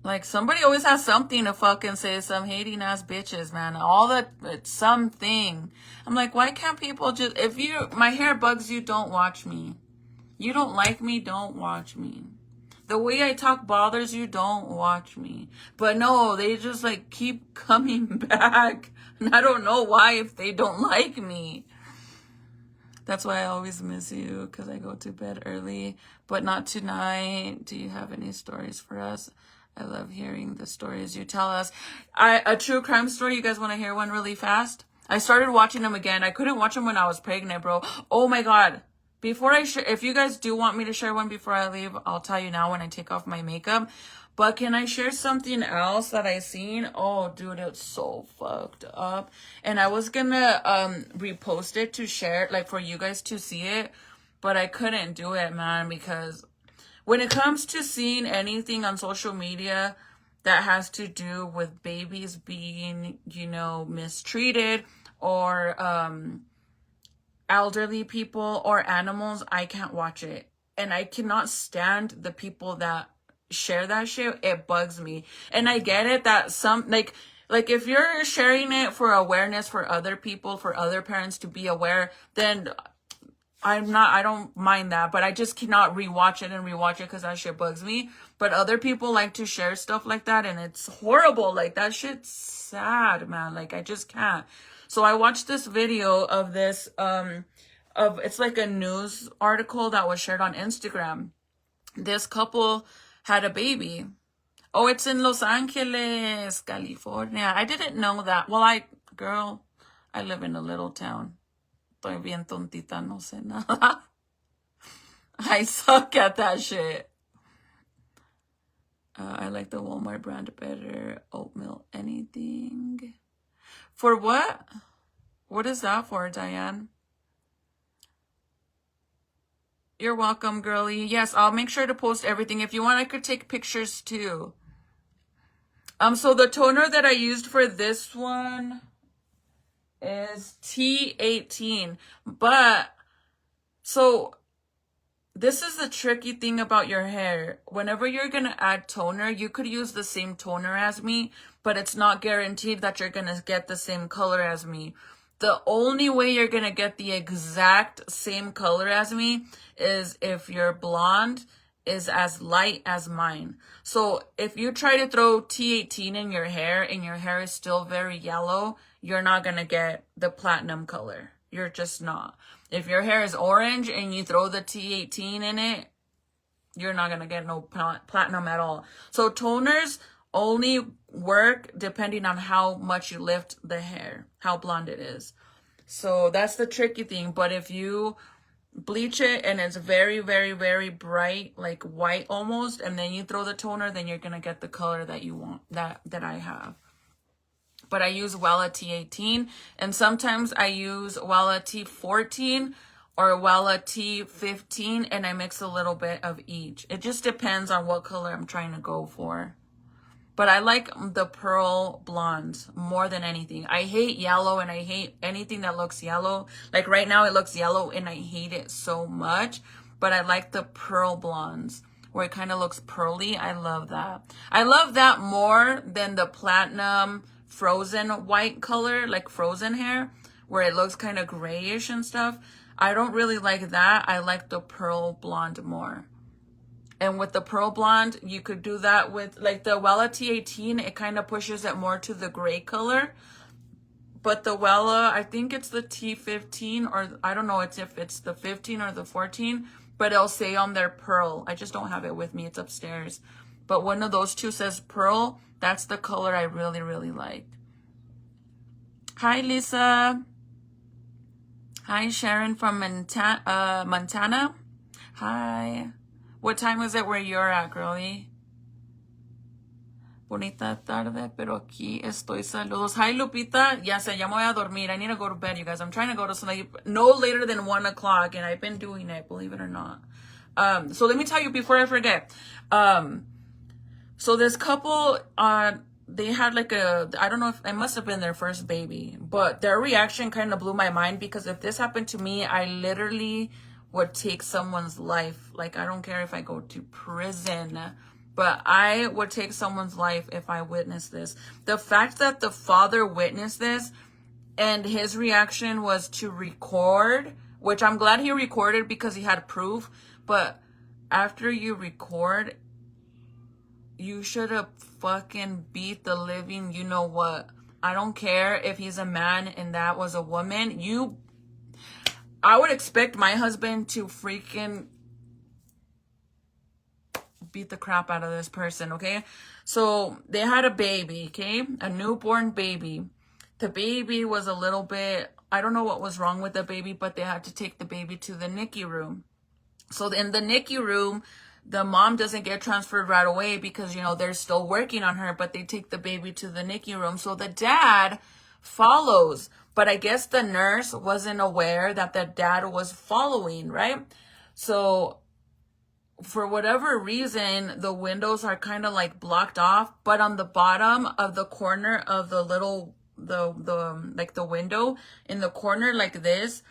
Like, somebody always has something to fucking say. Some hating ass bitches, man. All that, it's something. I'm like, why can't people just, if my hair bugs you, don't watch me. You don't like me, don't watch me. The way I talk bothers you, don't watch me. But no, they just like keep coming back. And I don't know why, if they don't like me. That's why I always miss you, because I go to bed early, but not tonight. Do you have any stories for us? I love hearing the stories you tell us. A true crime story, you guys want to hear one really fast? I started watching them again. I couldn't watch them when I was pregnant, bro. Oh my God. Before I share, if you guys do want me to share one before I leave, I'll tell you now when I take off my makeup. But can I share something else that I seen? Oh, dude, it's so fucked up. And I was gonna repost it to share it, like for you guys to see it. But I couldn't do it, man, because when it comes to seeing anything on social media that has to do with babies being, mistreated, or elderly people or animals, I can't watch it. And I cannot stand the people that share that shit. It bugs me. And I get it that some, like if you're sharing it for awareness for other people, for other parents to be aware, then I don't mind that. But I just cannot rewatch it because that shit bugs me. But other people like to share stuff like that, and it's horrible. Like, that shit's sad, man. Like, I just can't. So I watched this video of this, it's like a news article that was shared on Instagram. This couple had a baby. Oh, it's in Los Angeles, California. I didn't know that. Well, I live in a little town. Estoy bien tontita, no sé nada. I suck at that shit. I like the Walmart brand better. Oatmeal, anything. For what? What is that for, Diane? You're welcome, girly. Yes, I'll make sure to post everything. If you want, I could take pictures too. So the toner that I used for this one is T18. But, so this is the tricky thing about your hair. Whenever you're going to add toner, you could use the same toner as me, but it's not guaranteed that you're going to get the same color as me. The only way you're going to get the exact same color as me is if your blonde is as light as mine. So if you try to throw T18 in your hair and your hair is still very yellow, you're not going to get the platinum color. You're just not. If your hair is orange and you throw the T18 in it, you're not going to get no platinum at all. So toners only work depending on how much you lift the hair, how blonde it is. So that's the tricky thing. But if you bleach it and it's very, very, very bright, like white almost, and then you throw the toner, then you're going to get the color that you want, that I have. But I use Wella T18, and sometimes I use Wella T14 or Wella T15, and I mix a little bit of each. It just depends on what color I'm trying to go for. But I like the pearl blondes more than anything. I hate yellow, and I hate anything that looks yellow. Like right now it looks yellow, and I hate it so much. But I like the pearl blondes, where it kind of looks pearly. I love that. I love that more than the platinum frozen white color, like frozen hair, where it looks kind of grayish and stuff. I don't really like that. I like the pearl blonde more. And with the pearl blonde, you could do that with like the Wella T18. It kind of pushes it more to the gray color. But the Wella, I think it's the T15, or I don't know if it's the 15 or the 14, but it'll say on there pearl. I just don't have it with me. It's upstairs. But one of those two says pearl. That's the color I really, really like. Hi, Lisa. Hi, Sharon from Montana. Hi. What time is it where you're at, girlie? Bonita tarde, pero aquí estoy. Saludos. Hi, Lupita. Ya sé, ya me voy a dormir. I need to go to bed, you guys. I'm trying to go to sleep no later than 1 o'clock, and I've been doing it, believe it or not. So let me tell you before I forget. So this couple, they had like I don't know if it must have been their first baby, but their reaction kind of blew my mind, because if this happened to me, I literally would take someone's life. Like, I don't care if I go to prison, but I would take someone's life if I witnessed this. The fact that the father witnessed this and his reaction was to record, which I'm glad he recorded because he had proof, but after you record, you should have fucking beat the living, you know what. I don't care if he's a man and that was a woman. I would expect my husband to freaking beat the crap out of this person, okay? So they had a baby, okay? A newborn baby. The baby was a little bit, I don't know what was wrong with the baby, but they had to take the baby to the NICU room. So in the NICU room, the mom doesn't get transferred right away because, you know, they're still working on her, but they take the baby to the NICU room. So the dad follows, but I guess the nurse wasn't aware that the dad was following, right? So for whatever reason, the windows are kind of like blocked off, but on the bottom of the corner of the little, like the window in the corner like this,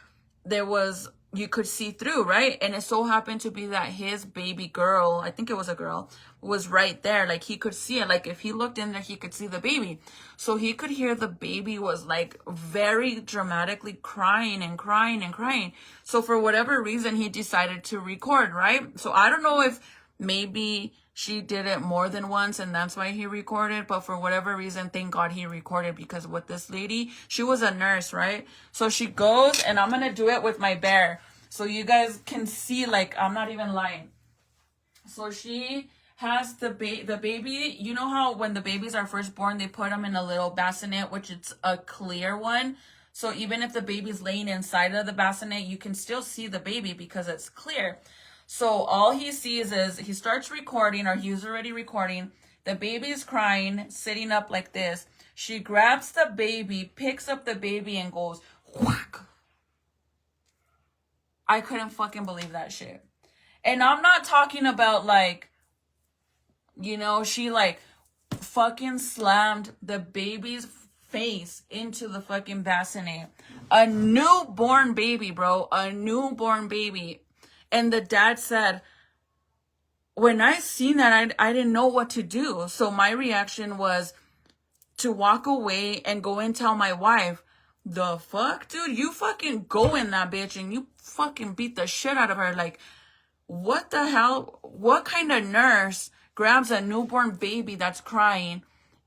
there was, you could see through, right? And it so happened to be that his baby girl, I think it was a girl, was right there. Like, he could see it. Like, if he looked in there, he could see the baby. So he could hear the baby was like very dramatically crying and crying and crying. So for whatever reason, he decided to record, right? So I don't know if maybe she did it more than once and that's why he recorded, but for whatever reason, thank God he recorded, because with this lady, she was a nurse, right? So she goes, and I'm gonna do it with my bear so you guys can see, like, I'm not even lying. So she has the baby. You know how when the babies are first born, they put them in a little bassinet, which it's a clear one. So even if the baby's laying inside of the bassinet, you can still see the baby because it's clear. So all he sees is he starts recording, or he's already recording. The baby's crying, sitting up like this. She grabs the baby, picks up the baby, and goes whack. I couldn't fucking believe that shit. And I'm not talking about like, she like fucking slammed the baby's face into the fucking bassinet. A newborn baby, bro. A newborn baby. And the dad said, when I seen that, I didn't know what to do. So my reaction was to walk away and go and tell my wife, the fuck, dude? You fucking go in that bitch and you fucking beat the shit out of her. Like, what the hell? What kind of nurse grabs a newborn baby that's crying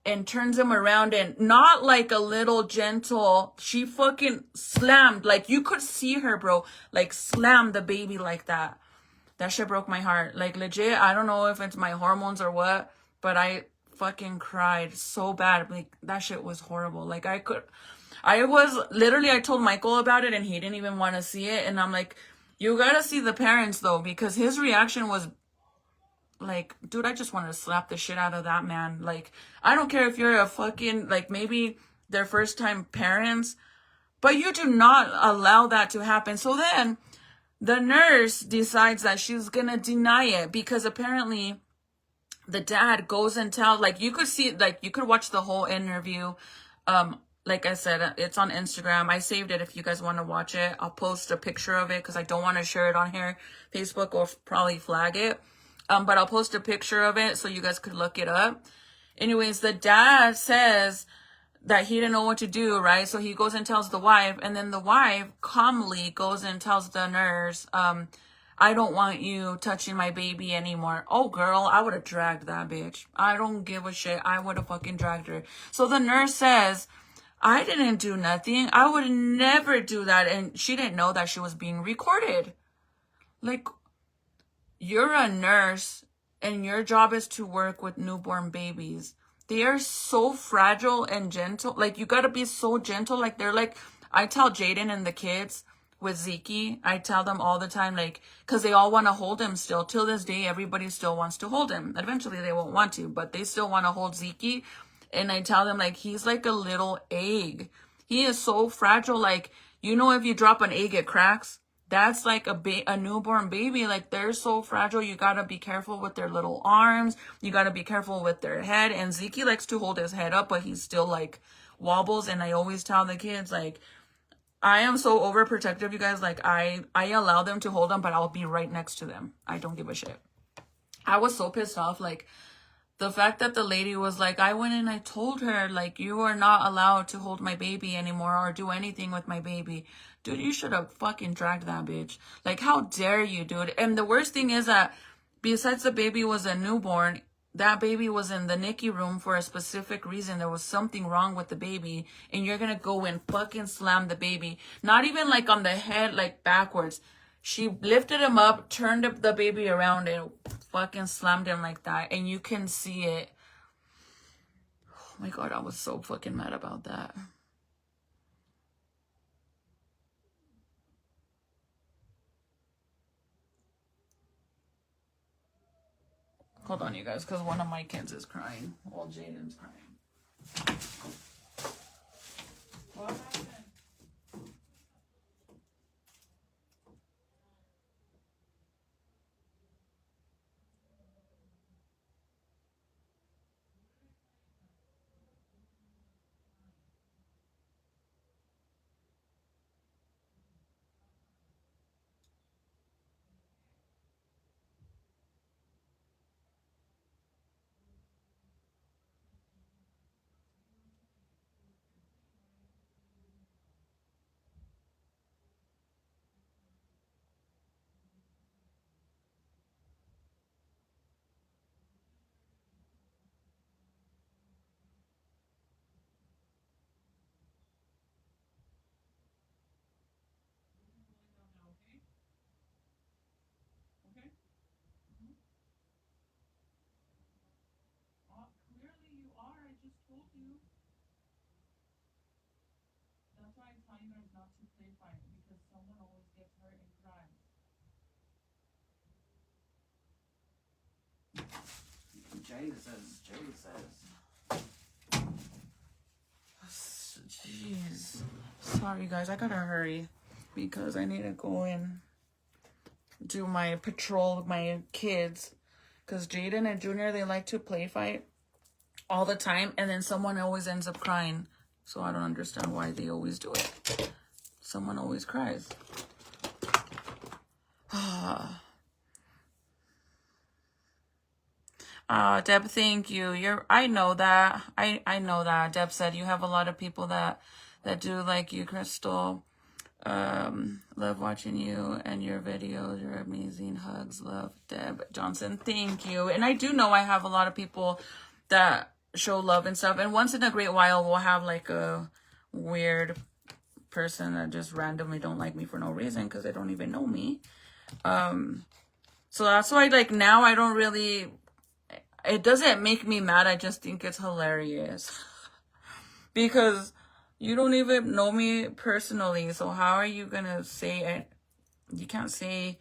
and turns him around, and not like a little gentle, she fucking slammed, like you could see her, bro, like slam the baby like that. That shit broke my heart. Like legit, I don't know if it's my hormones or what, but I fucking cried so bad. Like that shit was horrible. Like I told Michael about it and he didn't even want to see it. And I'm like, you gotta see the parents though, because his reaction was like, dude, I just want to slap the shit out of that man. Like, I don't care if you're a fucking, like maybe their first time parents, but you do not allow that to happen. So then the nurse decides that she's gonna deny it, because apparently the dad goes and tells, like you could see, like you could watch the whole interview. Like I said, it's on Instagram. I saved it if you guys want to watch it. I'll post a picture of it because I don't want to share it on here. Facebook will probably flag it. But I'll post a picture of it so you guys could look it up. Anyways, the dad says that he didn't know what to do, right? So he goes and tells the wife, and then the wife calmly goes and tells the nurse, I don't want you touching my baby anymore. Oh, girl, I would have dragged that bitch. I don't give a shit. I would have fucking dragged her. So the nurse says, I didn't do nothing. I would never do that. And she didn't know that she was being recorded. Like, you're a nurse and your job is to work with newborn babies. They are so fragile and gentle. Like, you gotta be so gentle. Like, they're like, I tell Jaden and the kids with Zeke, I tell them all the time, like, because they all want to hold him still. Till this day, everybody still wants to hold him. Eventually, they won't want to, but they still want to hold Zeke. And I tell them, like, he's like a little egg. He is so fragile. Like, if you drop an egg, it cracks. That's like a newborn baby. Like, they're so fragile. You got to be careful with their little arms. You got to be careful with their head. And Zeke likes to hold his head up, but he's still like wobbles. And I always tell the kids, like, I am so overprotective, you guys. Like, I allow them to hold them, but I'll be right next to them. I don't give a shit. I was so pissed off. Like, the fact that the lady was like, I went and I told her, like, you are not allowed to hold my baby anymore or do anything with my baby. Dude, you should have fucking dragged that bitch. Like, how dare you, dude? And the worst thing is that besides the baby was a newborn, that baby was in the NICU room for a specific reason. There was something wrong with the baby, and you're gonna go and fucking slam the baby. Not even like on the head, like backwards. She lifted him up, turned the baby around, and fucking slammed him like that. And you can see it. Oh my God, I was so fucking mad about that. Hold on, you guys, because one of my kids is crying while Jaden's crying. What happened? Okay? Clearly you are. I just told you. That's why I tell you guys not to play fight, because someone always gets hurt and cries. Jeez. Sorry, guys. I gotta hurry because I need to go and do my patrol with my kids. Because Jaden and Junior, they like to play fight all the time. And then someone always ends up crying. So I don't understand why they always do it. Someone always cries. Deb, thank you. I know that. I know that. Deb said you have a lot of people that do like you, Crystal. Love watching you and your videos. You're amazing. Hugs, love, Deb Johnson. Thank you. And I do know I have a lot of people that show love and stuff. And once in a great while, we'll have like a weird person that just randomly don't like me for no reason because they don't even know me. So that's why like now I don't really, it doesn't make me mad. I just think it's hilarious because you don't even know me personally. So how are you gonna say it? You can't say,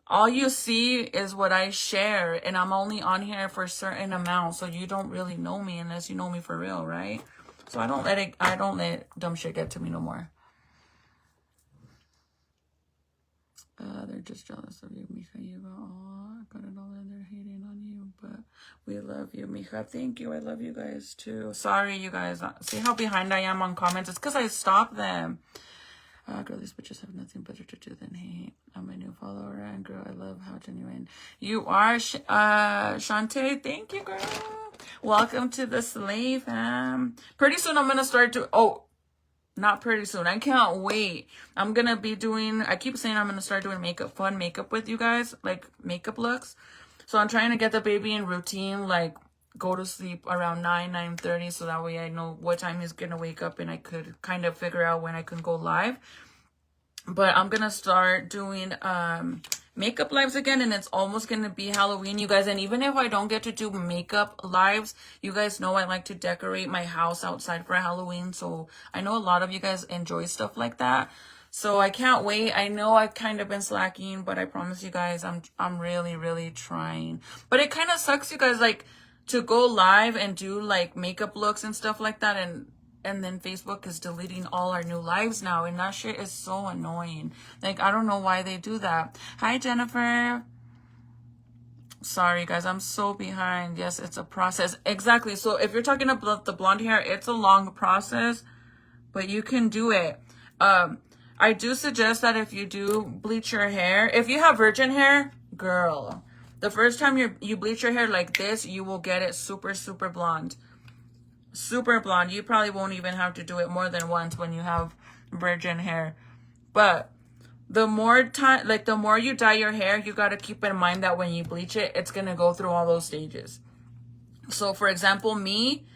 all you see is what I share, and I'm only on here for a certain amount. So you don't really know me unless you know me for real, right? So I don't let dumb shit get to me no more. They're just jealous of you, Mija. You got it all in there hating on you, but we love you, Mija. Thank you. I love you guys too. Sorry, you guys. See how behind I am on comments? It's because I stopped them. Girl, these bitches have nothing better to do than hate. I'm a new follower, and girl, I love how genuine you are. Shantae, thank you, girl. Welcome to the Slay fam. Pretty soon I'm gonna start to. Not pretty soon. I can't wait. I'm going to be doing, I keep saying I'm going to start doing fun makeup with you guys, like makeup looks. So I'm trying to get the baby in routine, like go to sleep around 9:30, so that way I know what time he's going to wake up and I could kind of figure out when I can go live. But I'm going to start doing makeup lives again, and it's almost going to be Halloween, you guys. And even if I don't get to do makeup lives, you guys know I like to decorate my house outside for Halloween. So I know a lot of you guys enjoy stuff like that. So I can't wait. I know I've kind of been slacking, but I promise you guys I'm really, really trying. But it kind of sucks, you guys, like to go live and do like makeup looks and stuff like that, and then Facebook is deleting all our new lives now. And that shit is so annoying. Like, I don't know why they do that. Hi, Jennifer. Sorry, guys. I'm so behind. Yes, it's a process. Exactly. So if you're talking about the blonde hair, it's a long process, but you can do it. I do suggest that if you do bleach your hair, if you have virgin hair, girl, the first time you bleach your hair like this, you will get it super, super blonde. Super blonde. You probably won't even have to do it more than once when you have virgin hair. But the more time, like the more you dye your hair, you got to keep in mind that when you bleach it, it's going to go through all those stages. So for example, me,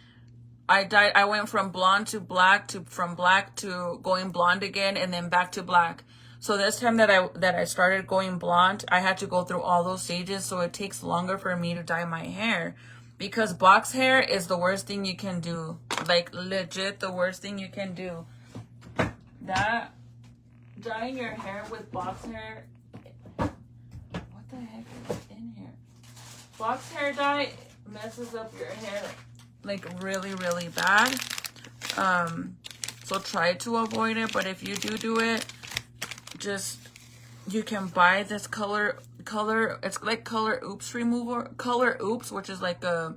I went from blonde to black, from black to going blonde again, and then back to black. So this time that I started going blonde, I had to go through all those stages. So it takes longer for me to dye my hair. Because box hair is the worst thing you can do. Like, legit the worst thing you can do. That, dyeing your hair with box hair, what the heck is in here? Box hair dye messes up your hair, like, really, really bad. So try to avoid it. But if you do it, just, you can buy this color, it's like Color Oops remover, Color Oops, which is like a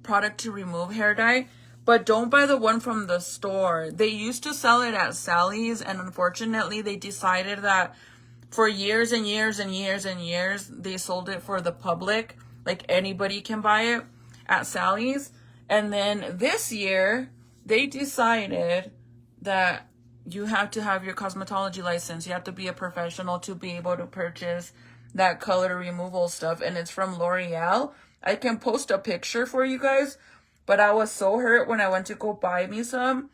product to remove hair dye. But don't buy the one from the store. They used to sell it at Sally's, and unfortunately they decided that for years and years and years and years they sold it for the public, like anybody can buy it at Sally's. And then this year they decided that you have to have your cosmetology license. You have to be a professional to be able to purchase that color removal stuff. And it's from L'Oreal. I can post a picture for you guys. But I was so hurt when I went to go buy me some,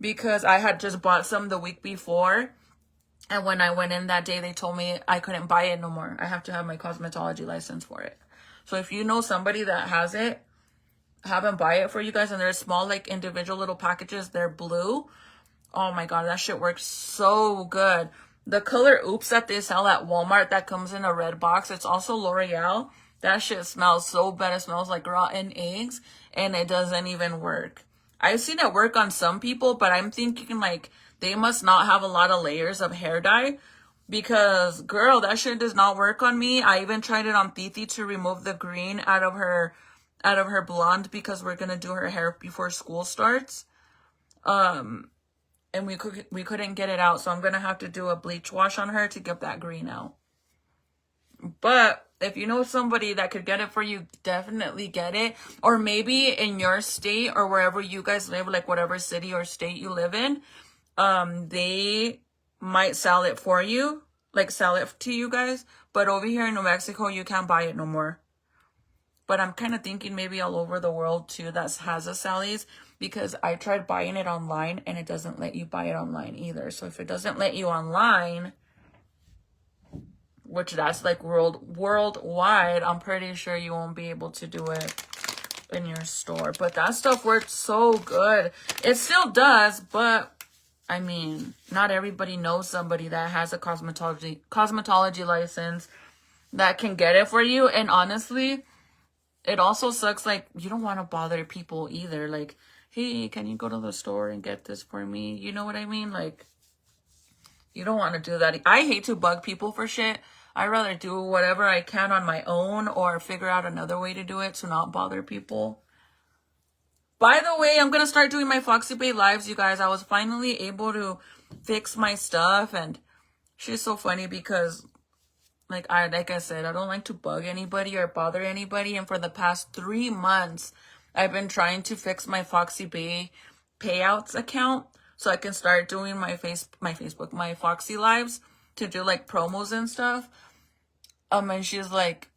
because I had just bought some the week before. And when I went in that day, they told me I couldn't buy it no more. I have to have my cosmetology license for it. So if you know somebody that has it, have them buy it for you guys. And they're small, like individual little packages. They're blue. Oh my God, that shit works so good. The Color Oops that they sell at Walmart that comes in a red box, it's also L'Oreal. That shit smells so bad. It smells like rotten eggs, and it doesn't even work. I've seen it work on some people, but I'm thinking like they must not have a lot of layers of hair dye, because girl, that shit does not work on me. I even tried it on Titi to remove the green out of her blonde, because we're gonna do her hair before school starts. And we couldn't get it out, so I'm gonna have to do a bleach wash on her to get that green out. But if you know somebody that could get it for you, definitely get it. Or maybe in your state or wherever you guys live, like whatever city or state you live in, they might sell it for you, like sell it to you guys. But over here in New Mexico, you can't buy it no more. But I'm kind of thinking maybe all over the world too that has a Slayy'z, because I tried buying it online and it doesn't let you buy it online either. So if it doesn't let you online, which that's like worldwide, I'm pretty sure you won't be able to do it in your store. But that stuff works so good. It still does, but I mean, not everybody knows somebody that has a cosmetology license that can get it for you. And honestly, it also sucks, like, you don't want to bother people either. Like, hey, can you go to the store and get this for me? You know what I mean? Like, you don't want to do that. I hate to bug people for shit. I rather do whatever I can on my own or figure out another way to do it to not bother people. By the way, I'm going to start doing my Foxy Bae lives, you guys. I was finally able to fix my stuff, and she's so funny because like I said, I don't like to bug anybody or bother anybody. And for the past 3 months, I've been trying to fix my Foxy Bae payouts account so I can start doing my Foxy lives to do like promos and stuff. And she's like,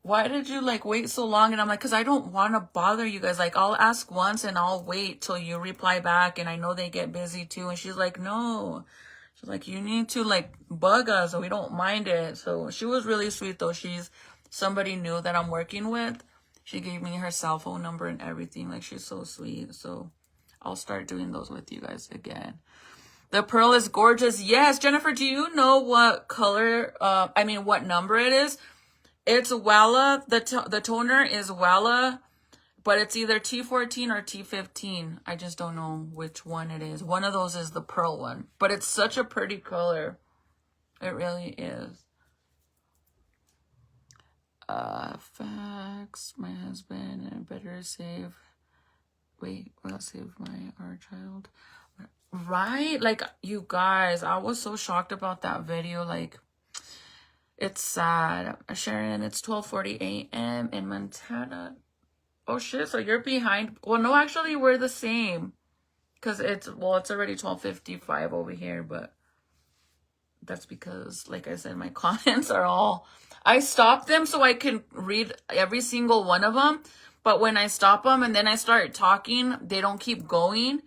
why did you like wait so long? And I'm like, because I don't want to bother you guys. Like, I'll ask once and I'll wait till you reply back. And I know they get busy too. And she's like, no. She's like, you need to like bug us so we don't mind it. So she was really sweet though. She's somebody new that I'm working with. She gave me her cell phone number and everything. Like, she's so sweet. So I'll start doing those with you guys again. The pearl is gorgeous. Yes, Jennifer, do you know what color, what number it is? It's Wella. The toner is Wella, but it's either T14 or T15. I just don't know which one it is. One of those is the pearl one, but it's such a pretty color. It really is. Facts. My husband, and better save. Wait, well, save our child. Right? Like, you guys, I was so shocked about that video. Like, it's sad. Sharon, it's 12:40 a.m. in Montana. Oh shit, so you're behind. Well, no, actually we're the same. Cause it's already 12:55 over here, but that's because, like I said, my comments are all, I stop them so I can read every single one of them. But when I stop them and then I start talking, they don't keep going.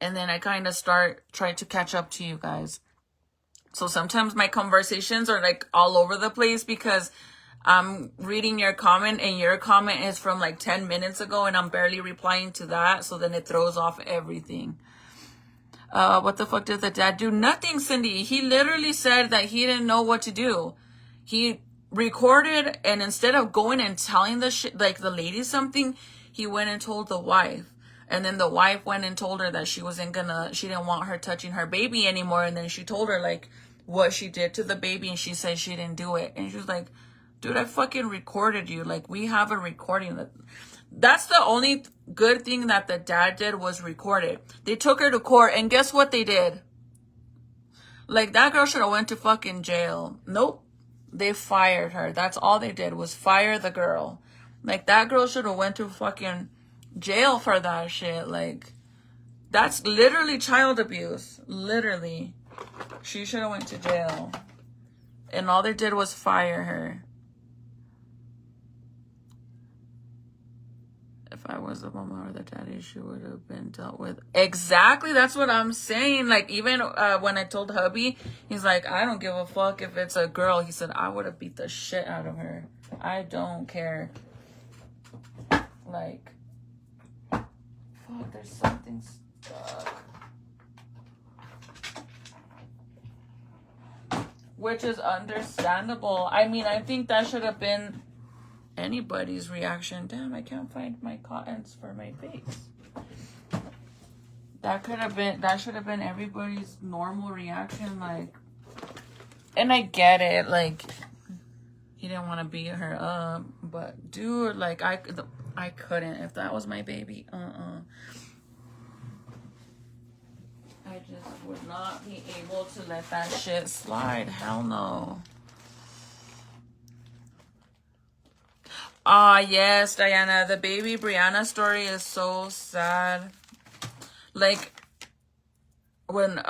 And then I kind of trying to catch up to you guys. So sometimes my conversations are like all over the place because I'm reading your comment and your comment is from like 10 minutes ago and I'm barely replying to that. So then it throws off everything. What the fuck did the dad do? Nothing, Cindy. He literally said that he didn't know what to do. He recorded, and instead of going and telling the lady something, he went and told the wife. And then the wife went and told her that she didn't want her touching her baby anymore. And then she told her like what she did to the baby, and she said she didn't do it. And she was like, dude, I fucking recorded you. Like, we have a recording. That's the only good thing that the dad did, was recorded. They took her to court, and guess what they did? Like, that girl should have went to fucking jail. Nope. They fired her. That's all they did, was fire the girl. Like, that girl should have went to fucking jail for that shit. Like, that's literally child abuse. Literally. She should have went to jail. And all they did was fire her. If I was the mama or the daddy, she would have been dealt with. Exactly. That's what I'm saying. Like, even when I told hubby, he's like, I don't give a fuck if it's a girl. He said, I would have beat the shit out of her. I don't care. Like, fuck, there's something stuck. Which is understandable. I mean, I think that should have been anybody's reaction. Damn, I can't find my cottons for my face. That should have been everybody's normal reaction, like, and I get it, like, he didn't want to beat her up, but dude, like, I couldn't, if that was my baby, I just would not be able to let that shit slide. Hell no. Ah, yes, Diana, the baby Brianna story is so sad. Like, when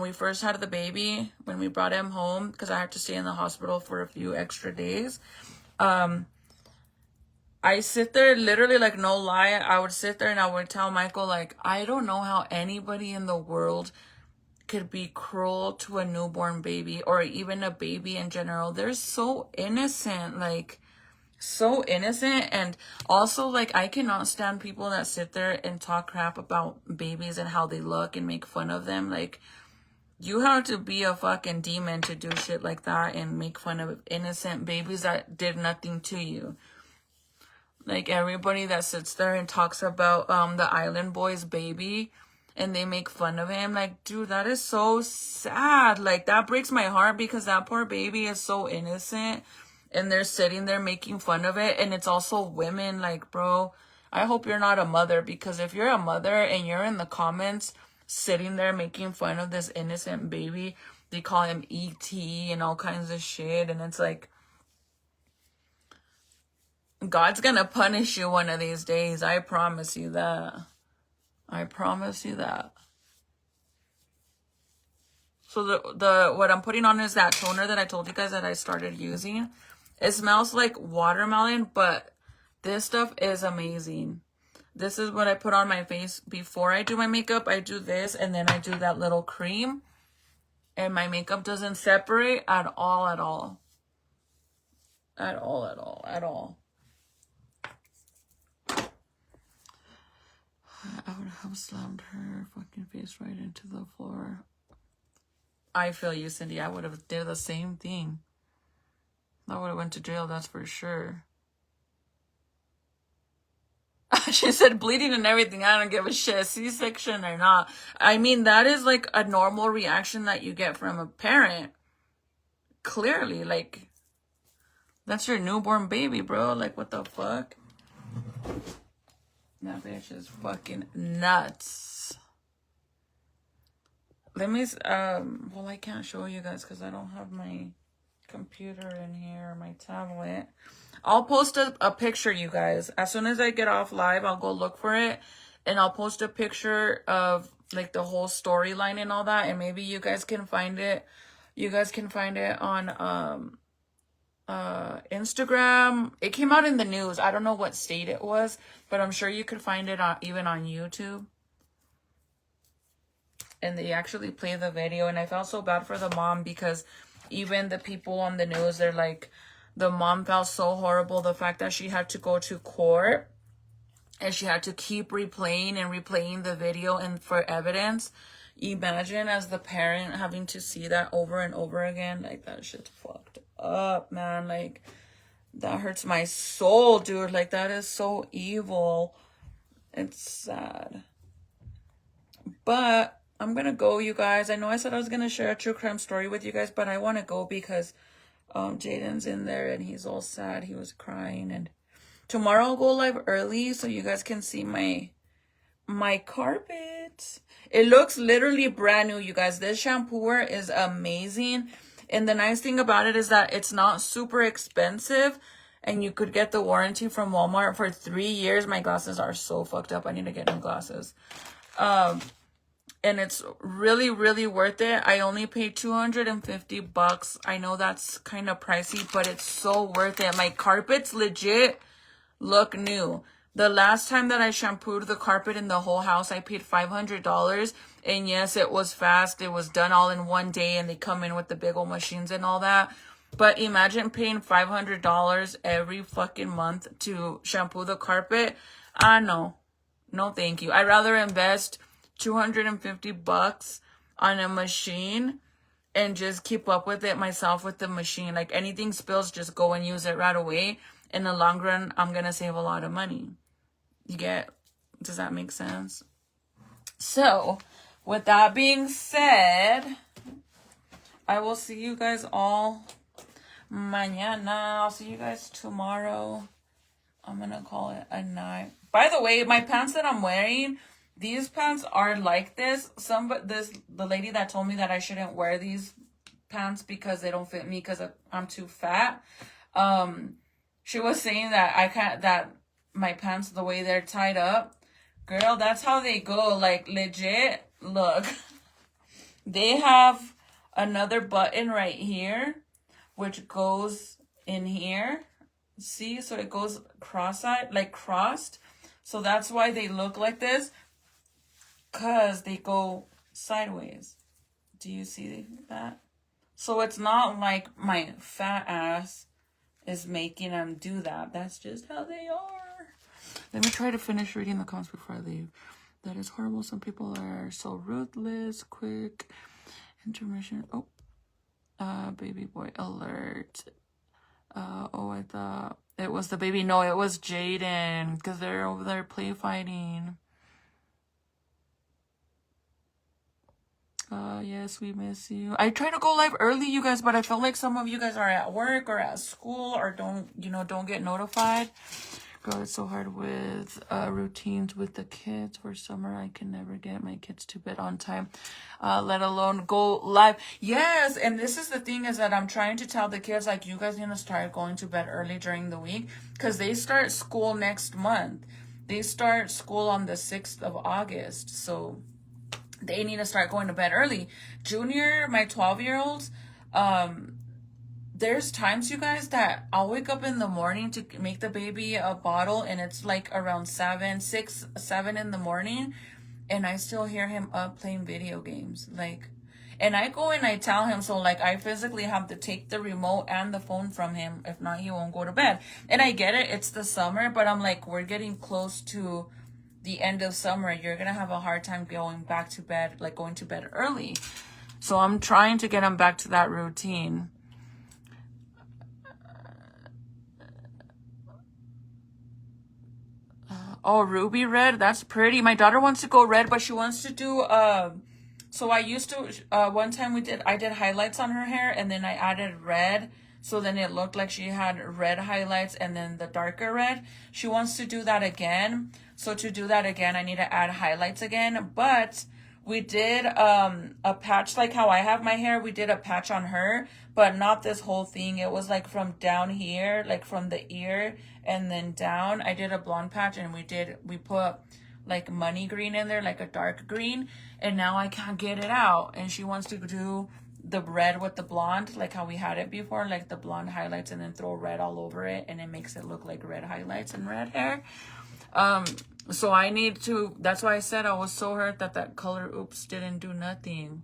we first had the baby, when we brought him home, because I had to stay in the hospital for a few extra days, I sit there, literally, like, no lie, I would sit there and I would tell Michael, like, I don't know how anybody in the world could be cruel to a newborn baby, or even a baby in general. They're so innocent, like, so innocent. And also, like, I cannot stand people that sit there and talk crap about babies and how they look and make fun of them. Like, you have to be a fucking demon to do shit like that and make fun of innocent babies that did nothing to you. Like, everybody that sits there and talks about the Island Boy's baby and they make fun of him, like, dude, that is so sad. Like, that breaks my heart, because that poor baby is so innocent and they're sitting there making fun of it. And it's also women. Like, bro, I hope you're not a mother, because if you're a mother and you're in the comments sitting there making fun of this innocent baby, they call him E.T. and all kinds of shit, and it's like, God's gonna punish you one of these days. I promise you that. I promise you that. So the what I'm putting on is that toner that I told you guys that I started using. It smells like watermelon, but this stuff is amazing. This is what I put on my face before I do my makeup. I do this, and then I do that little cream, and my makeup doesn't separate at all, at all. At all, at all, at all. I would have slammed her fucking face right into the floor. I feel you, Cindy. I would have did the same thing. I would have went to jail, that's for sure. She said bleeding and everything. I don't give a shit, C-section or not. I mean, that is like a normal reaction that you get from a parent. Clearly, like, that's your newborn baby, bro. Like, what the fuck? That bitch is fucking nuts. Let me, well, I can't show you guys because I don't have my computer in here, my tablet. I'll post a picture, you guys. As soon as I get off live, I'll go look for it, and I'll post a picture of, like, the whole storyline and all that, and maybe you guys can find it. You guys can find it on, Instagram. It came out in the news. I don't know what state it was, but I'm sure you could find it on, even on YouTube. And they actually play the video, and I felt so bad for the mom, because even the people on the news, they're like, the mom felt so horrible, the fact that she had to go to court and she had to keep replaying and replaying the video and for evidence. Imagine as the parent having to see that over and over again. Like, that shit's fucked up, man. Like, that hurts my soul, dude. Like, that is so evil. It's sad. But I'm gonna go, you guys. I know I said I was gonna share a true crime story with you guys, but I want to go because Jaden's in there and he's all sad. He was crying. And tomorrow I'll go live early so you guys can see my carpet. It looks literally brand new, you guys. This shampooer is amazing. And the nice thing about it is that it's not super expensive, and you could get the warranty from Walmart for 3 years. My glasses are so fucked up. I need to get new glasses. And it's really, really worth it. I only paid $250. I know that's kind of pricey, but it's so worth it. My carpets legit look new. The last time that I shampooed the carpet in the whole house, I paid $500. And yes, it was fast. It was done all in one day, and they come in with the big old machines and all that. But imagine paying $500 every fucking month to shampoo the carpet. No, thank you. I'd rather invest $250 on a machine and just keep up with it myself with the machine. Like, anything spills, just go and use it right away. in the long run, I'm going to save a lot of money. Does that make sense? So, with that being said, I will see you guys all mañana. I'll see you guys tomorrow. I'm going to call it a night. By the way, my pants that I'm wearing, these pants are like this. The lady that told me that I shouldn't wear these pants because they don't fit me because I'm too fat. She was saying that my pants, the way they're tied up, girl, that's how they go. Like, legit, look. They have another button right here, which goes in here. See? So it goes cross-eyed, like crossed. So that's why they look like this. Because they go sideways. Do you see that? So it's not like my fat ass is making them do that. That's just how they are. Let me try to finish reading the comments before I leave. That is horrible. Some people are so ruthless. Quick intermission. Oh, baby boy alert. Oh, I thought it was the baby. No, it was Jaden because they're over there play fighting. Yes, we miss you. I try to go live early, you guys, but I feel like some of you guys are at work or at school or don't get notified. Girl, it's so hard with routines with the kids. For summer, I can never get my kids to bed on time, let alone go live. Yes, and this is the thing is that I'm trying to tell the kids, like, you guys need to start going to bed early during the week because they start school next month. They start school on the 6th of August, so they need to start going to bed early. Junior, my 12-year-olds, there's times, you guys, that I'll wake up in the morning to make the baby a bottle, and it's like around 6, 7 in the morning, and I still hear him up playing video games. Like, and I go and I tell him, so like I physically have to take the remote and the phone from him. If not, he won't go to bed. And I get it, it's the summer, but I'm like, we're getting close to the end of summer. You're gonna have a hard time going back to bed, like going to bed early. So I'm trying to get him back to that routine. Oh, ruby red, that's pretty. My daughter wants to go red, but she wants to do so I used to one time I did highlights on her hair, and then I added red, so then it looked like she had red highlights and then the darker red. She wants to do that again. So to do that again, I need to add highlights again. But we did a patch, like how I have my hair. We did a patch on her, but not this whole thing. It was like from down here, like from the ear and then down. I did a blonde patch, and we put like money green in there, like a dark green, and now I can't get it out. And she wants to do the red with the blonde, like how we had it before, like the blonde highlights and then throw red all over it, and it makes it look like red highlights and red hair. So I need to, that's why I said I was so hurt that color oops didn't do nothing.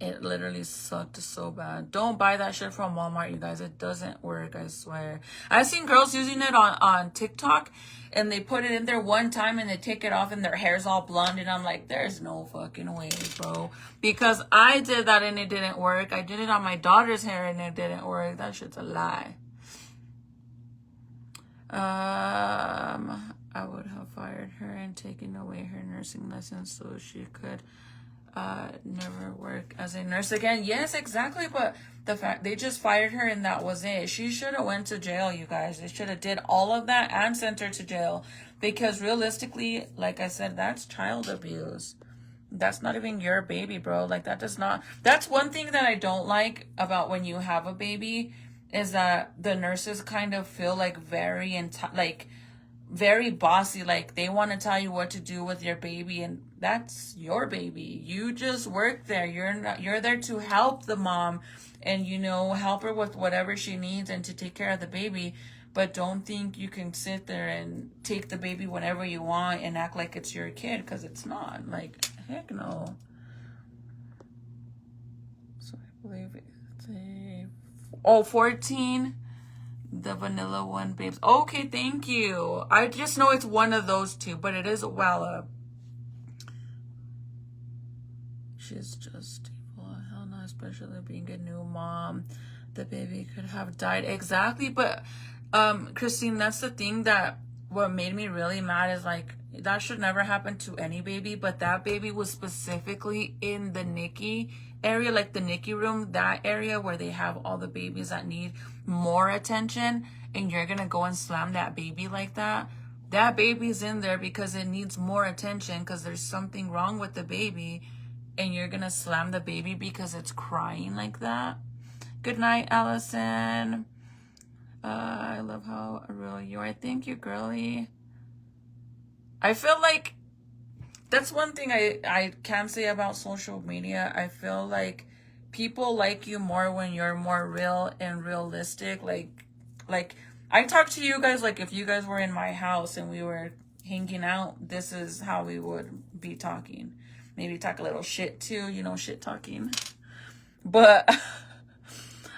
It literally sucked so bad. Don't buy that shit from Walmart, you guys. It doesn't work, I swear. I've seen girls using it on TikTok, and they put it in there one time and they take it off and their hair's all blonde, and I'm like, there's no fucking way, bro. Because I did that and it didn't work. I did it on my daughter's hair and it didn't work. That shit's a lie. I would have fired her and taken away her nursing license so she could never work as a nurse again. Yes, exactly. But the fact they just fired her and that was it. She should have went to jail, you guys. They should have did all of that and sent her to jail, because realistically, like I said, that's child abuse. That's not even your baby, bro. Like, that's one thing that I don't like about when you have a baby, is that the nurses kind of feel like very bossy. Like, they want to tell you what to do with your baby, and that's your baby. You just work there. You're there to help the mom and, help her with whatever she needs and to take care of the baby. But don't think you can sit there and take the baby whenever you want and act like it's your kid, because it's not. Like, heck no. So I believe it's 14. The vanilla one, babes. Okay, thank you. I just know it's one of those two, but it is Walla. She's just evil. Hell no, especially being a new mom. The baby could have died. Exactly, but Christine, that's the thing that what made me really mad is like that should never happen to any baby, but that baby was specifically in the NICU area, like the NICU room, that area where they have all the babies that need more attention, and you're gonna go and slam that baby like that. That baby's in there because it needs more attention because there's something wrong with the baby, and you're gonna slam the baby because it's crying like that. Good night, Allison. I love how real you are. Thank you, girly. I feel like that's one thing I can say about social media. I feel like people like you more when you're more real and realistic. Like I talk to you guys like if you guys were in my house and we were hanging out, this is how we would be talking. Maybe talk a little shit too, you know, shit talking. But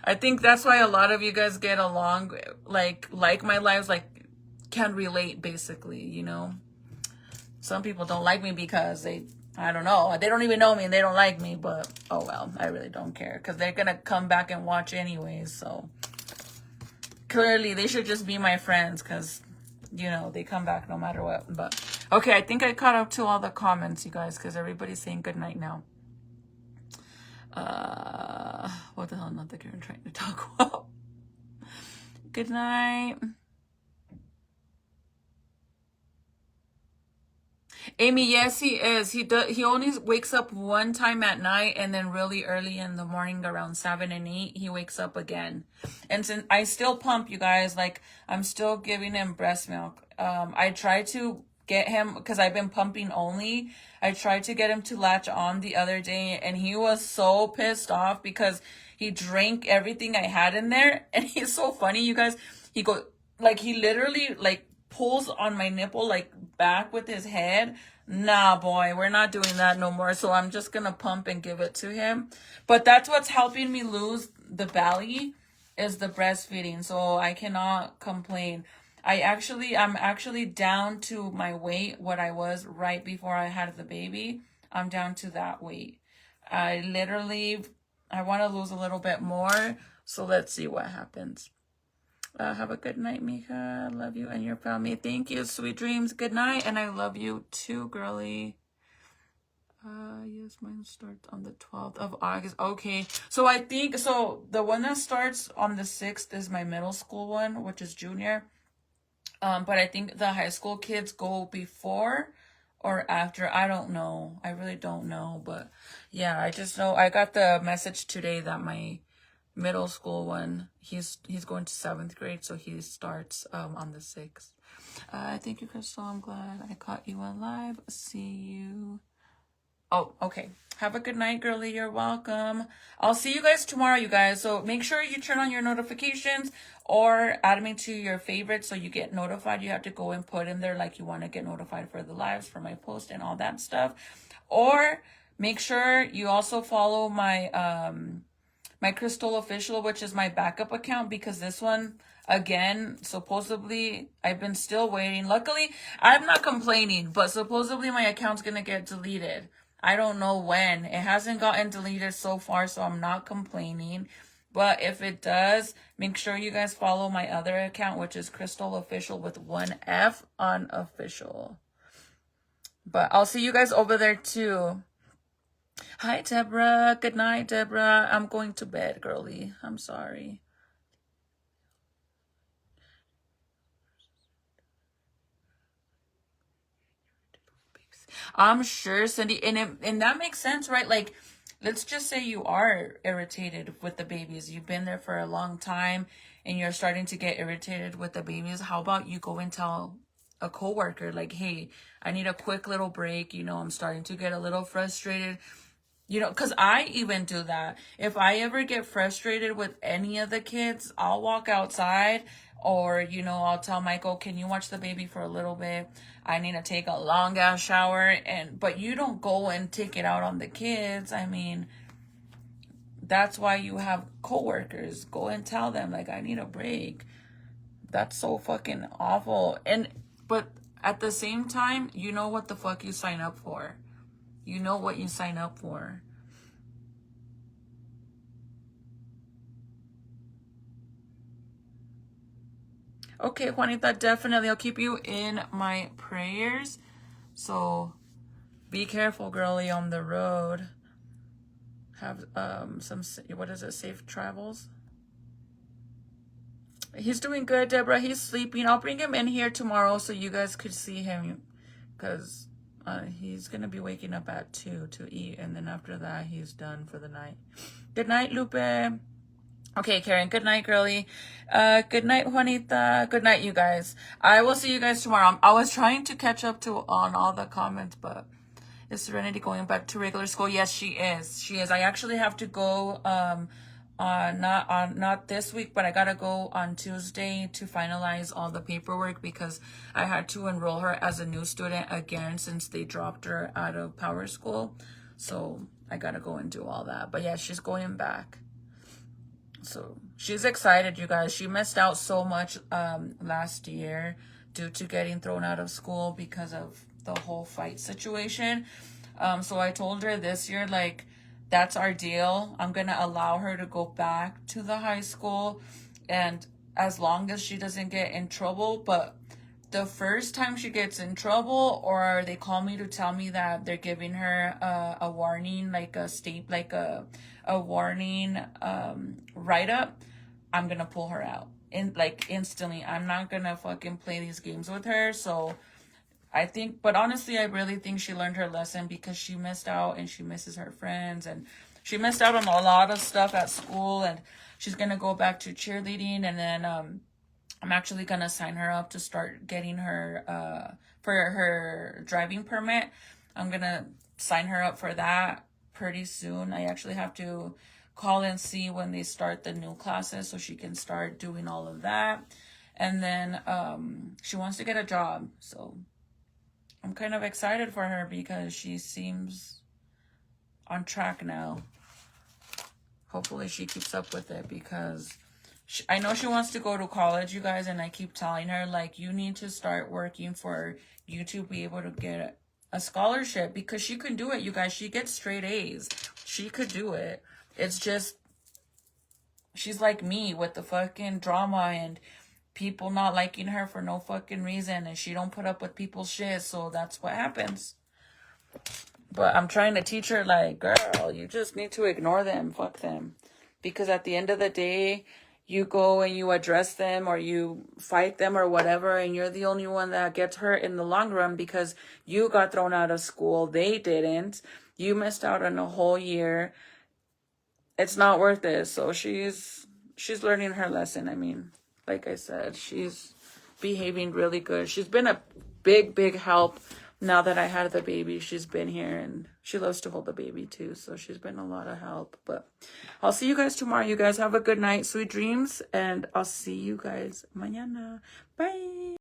I think that's why a lot of you guys get along, like my lives, like can relate basically, you know. Some people don't like me because I don't know, they don't even know me and they don't like me, but oh well, I really don't care because they're gonna come back and watch anyways. So clearly they should just be my friends because, you know, they come back no matter what. But okay, I think I caught up to all the comments, you guys, because everybody's saying good night now. What the hell, not the girl I'm trying to talk about. Good night. Amy, yes, he is. He only wakes up one time at night, and then really early in the morning around 7 and 8, he wakes up again. And since I still pump, you guys, like I'm still giving him breast milk. I try to get him, because I've been pumping only, I tried to get him to latch on the other day, and he was so pissed off because he drank everything I had in there. And he's so funny, you guys. He literally like pulls on my nipple like back with his head. Nah, boy, we're not doing that no more. So I'm just gonna pump and give it to him. But that's what's helping me lose the belly, is the breastfeeding. So I cannot complain. I'm actually down to my weight, what I was right before I had the baby. I'm down to that weight. I want to lose a little bit more. So let's see what happens. Have a good night, Mika. Love you and your family. Thank you. Sweet dreams. Good night. And I love you too, girly. Yes, mine starts on the 12th of August. Okay. So I think, so the one that starts on the 6th is my middle school one, which is junior. But I think the high school kids go before or after. I don't know. I really don't know. But yeah, I just know I got the message today that my middle school one, he's going to 7th grade, so he starts on the 6th. Thank you, Crystal. I'm glad I caught you alive. See you. Oh, okay. Have a good night, girly. You're welcome. I'll see you guys tomorrow, you guys. So make sure you turn on your notifications or add me to your favorites so you get notified. You have to go and put in there like you want to get notified for the lives, for my post and all that stuff. Or make sure you also follow my my Crystal Official, which is my backup account, because this one, again, supposedly, I've been still waiting. Luckily, I'm not complaining, but supposedly my account's gonna get deleted. I don't know when. It hasn't gotten deleted so far, so I'm not complaining. But if it does, make sure you guys follow my other account, which is Crystal Official with one F on official. But I'll see you guys over there too. Hi, Deborah. Good night, Deborah. I'm going to bed, girly. I'm sorry. I'm sure, Cindy, and that makes sense, right? Like, let's just say you are irritated with the babies. You've been there for a long time, and you're starting to get irritated with the babies. How about you go and tell a coworker, like, hey, I need a quick little break. You know, I'm starting to get a little frustrated. You know, because I even do that. If I ever get frustrated with any of the kids, I'll walk outside, or, you know, I'll tell Michael, can you watch the baby for a little bit? I need to take a long ass shower. But you don't go and take it out on the kids. I mean, that's why you have coworkers. Go and tell them, like, I need a break. That's so fucking awful. But at the same time, you know what the fuck you sign up for. You know what you sign up for. Okay, Juanita, definitely. I'll keep you in my prayers. So be careful, girlie, on the road. Have some, what is it, safe travels? He's doing good, Deborah. He's sleeping. I'll bring him in here tomorrow so you guys could see him, because he's going to be waking up at 2 to eat, and then after that, he's done for the night. Good night, Lupe. Okay, Karen, good night, girlie. Good night, Juanita. Good night, you guys. I will see you guys tomorrow. I was trying to catch up on all the comments, but is Serenity going back to regular school? Yes, she is. She is. I actually have to go not this week, but I gotta go on Tuesday to finalize all the paperwork because I had to enroll her as a new student again since they dropped her out of Power School. So I gotta go and do all that. But yeah, she's going back. So she's excited, you guys. She missed out so much last year due to getting thrown out of school because of the whole fight situation. So I told her this year, like, that's our deal. I'm going to allow her to go back to the high school, and as long as she doesn't get in trouble. But the first time she gets in trouble, or they call me to tell me that they're giving her a warning, like a warning write-up, I'm going to pull her out instantly. I'm not going to fucking play these games with her. So I think, but honestly, I really think she learned her lesson because she missed out, and she misses her friends, and she missed out on a lot of stuff at school, and she's going to go back to cheerleading. And then I'm actually going to sign her up to start getting her for her driving permit. I'm going to sign her up for that pretty soon. I actually have to call and see when they start the new classes so she can start doing all of that. And then she wants to get a job, so I'm kind of excited for her because she seems on track now. Hopefully she keeps up with it because I know she wants to go to college, you guys, and I keep telling her, like, you need to start working for you to be able to get a scholarship because she can do it, you guys. She gets straight A's. She could do it. It's just she's like me with the fucking drama and people not liking her for no fucking reason, and she don't put up with people's shit, so that's what happens. But I'm trying to teach her, like, girl, you just need to ignore them, fuck them, because at the end of the day, you go and you address them or you fight them or whatever, and you're the only one that gets hurt in the long run because you got thrown out of school, they didn't. You missed out on a whole year. It's not worth it. So she's learning her lesson. I mean, like I said, she's behaving really good. She's been a big help now that I had the baby. She's been here, and she loves to hold the baby too. So she's been a lot of help. But I'll see you guys tomorrow. You guys have a good night. Sweet dreams. And I'll see you guys mañana. Bye.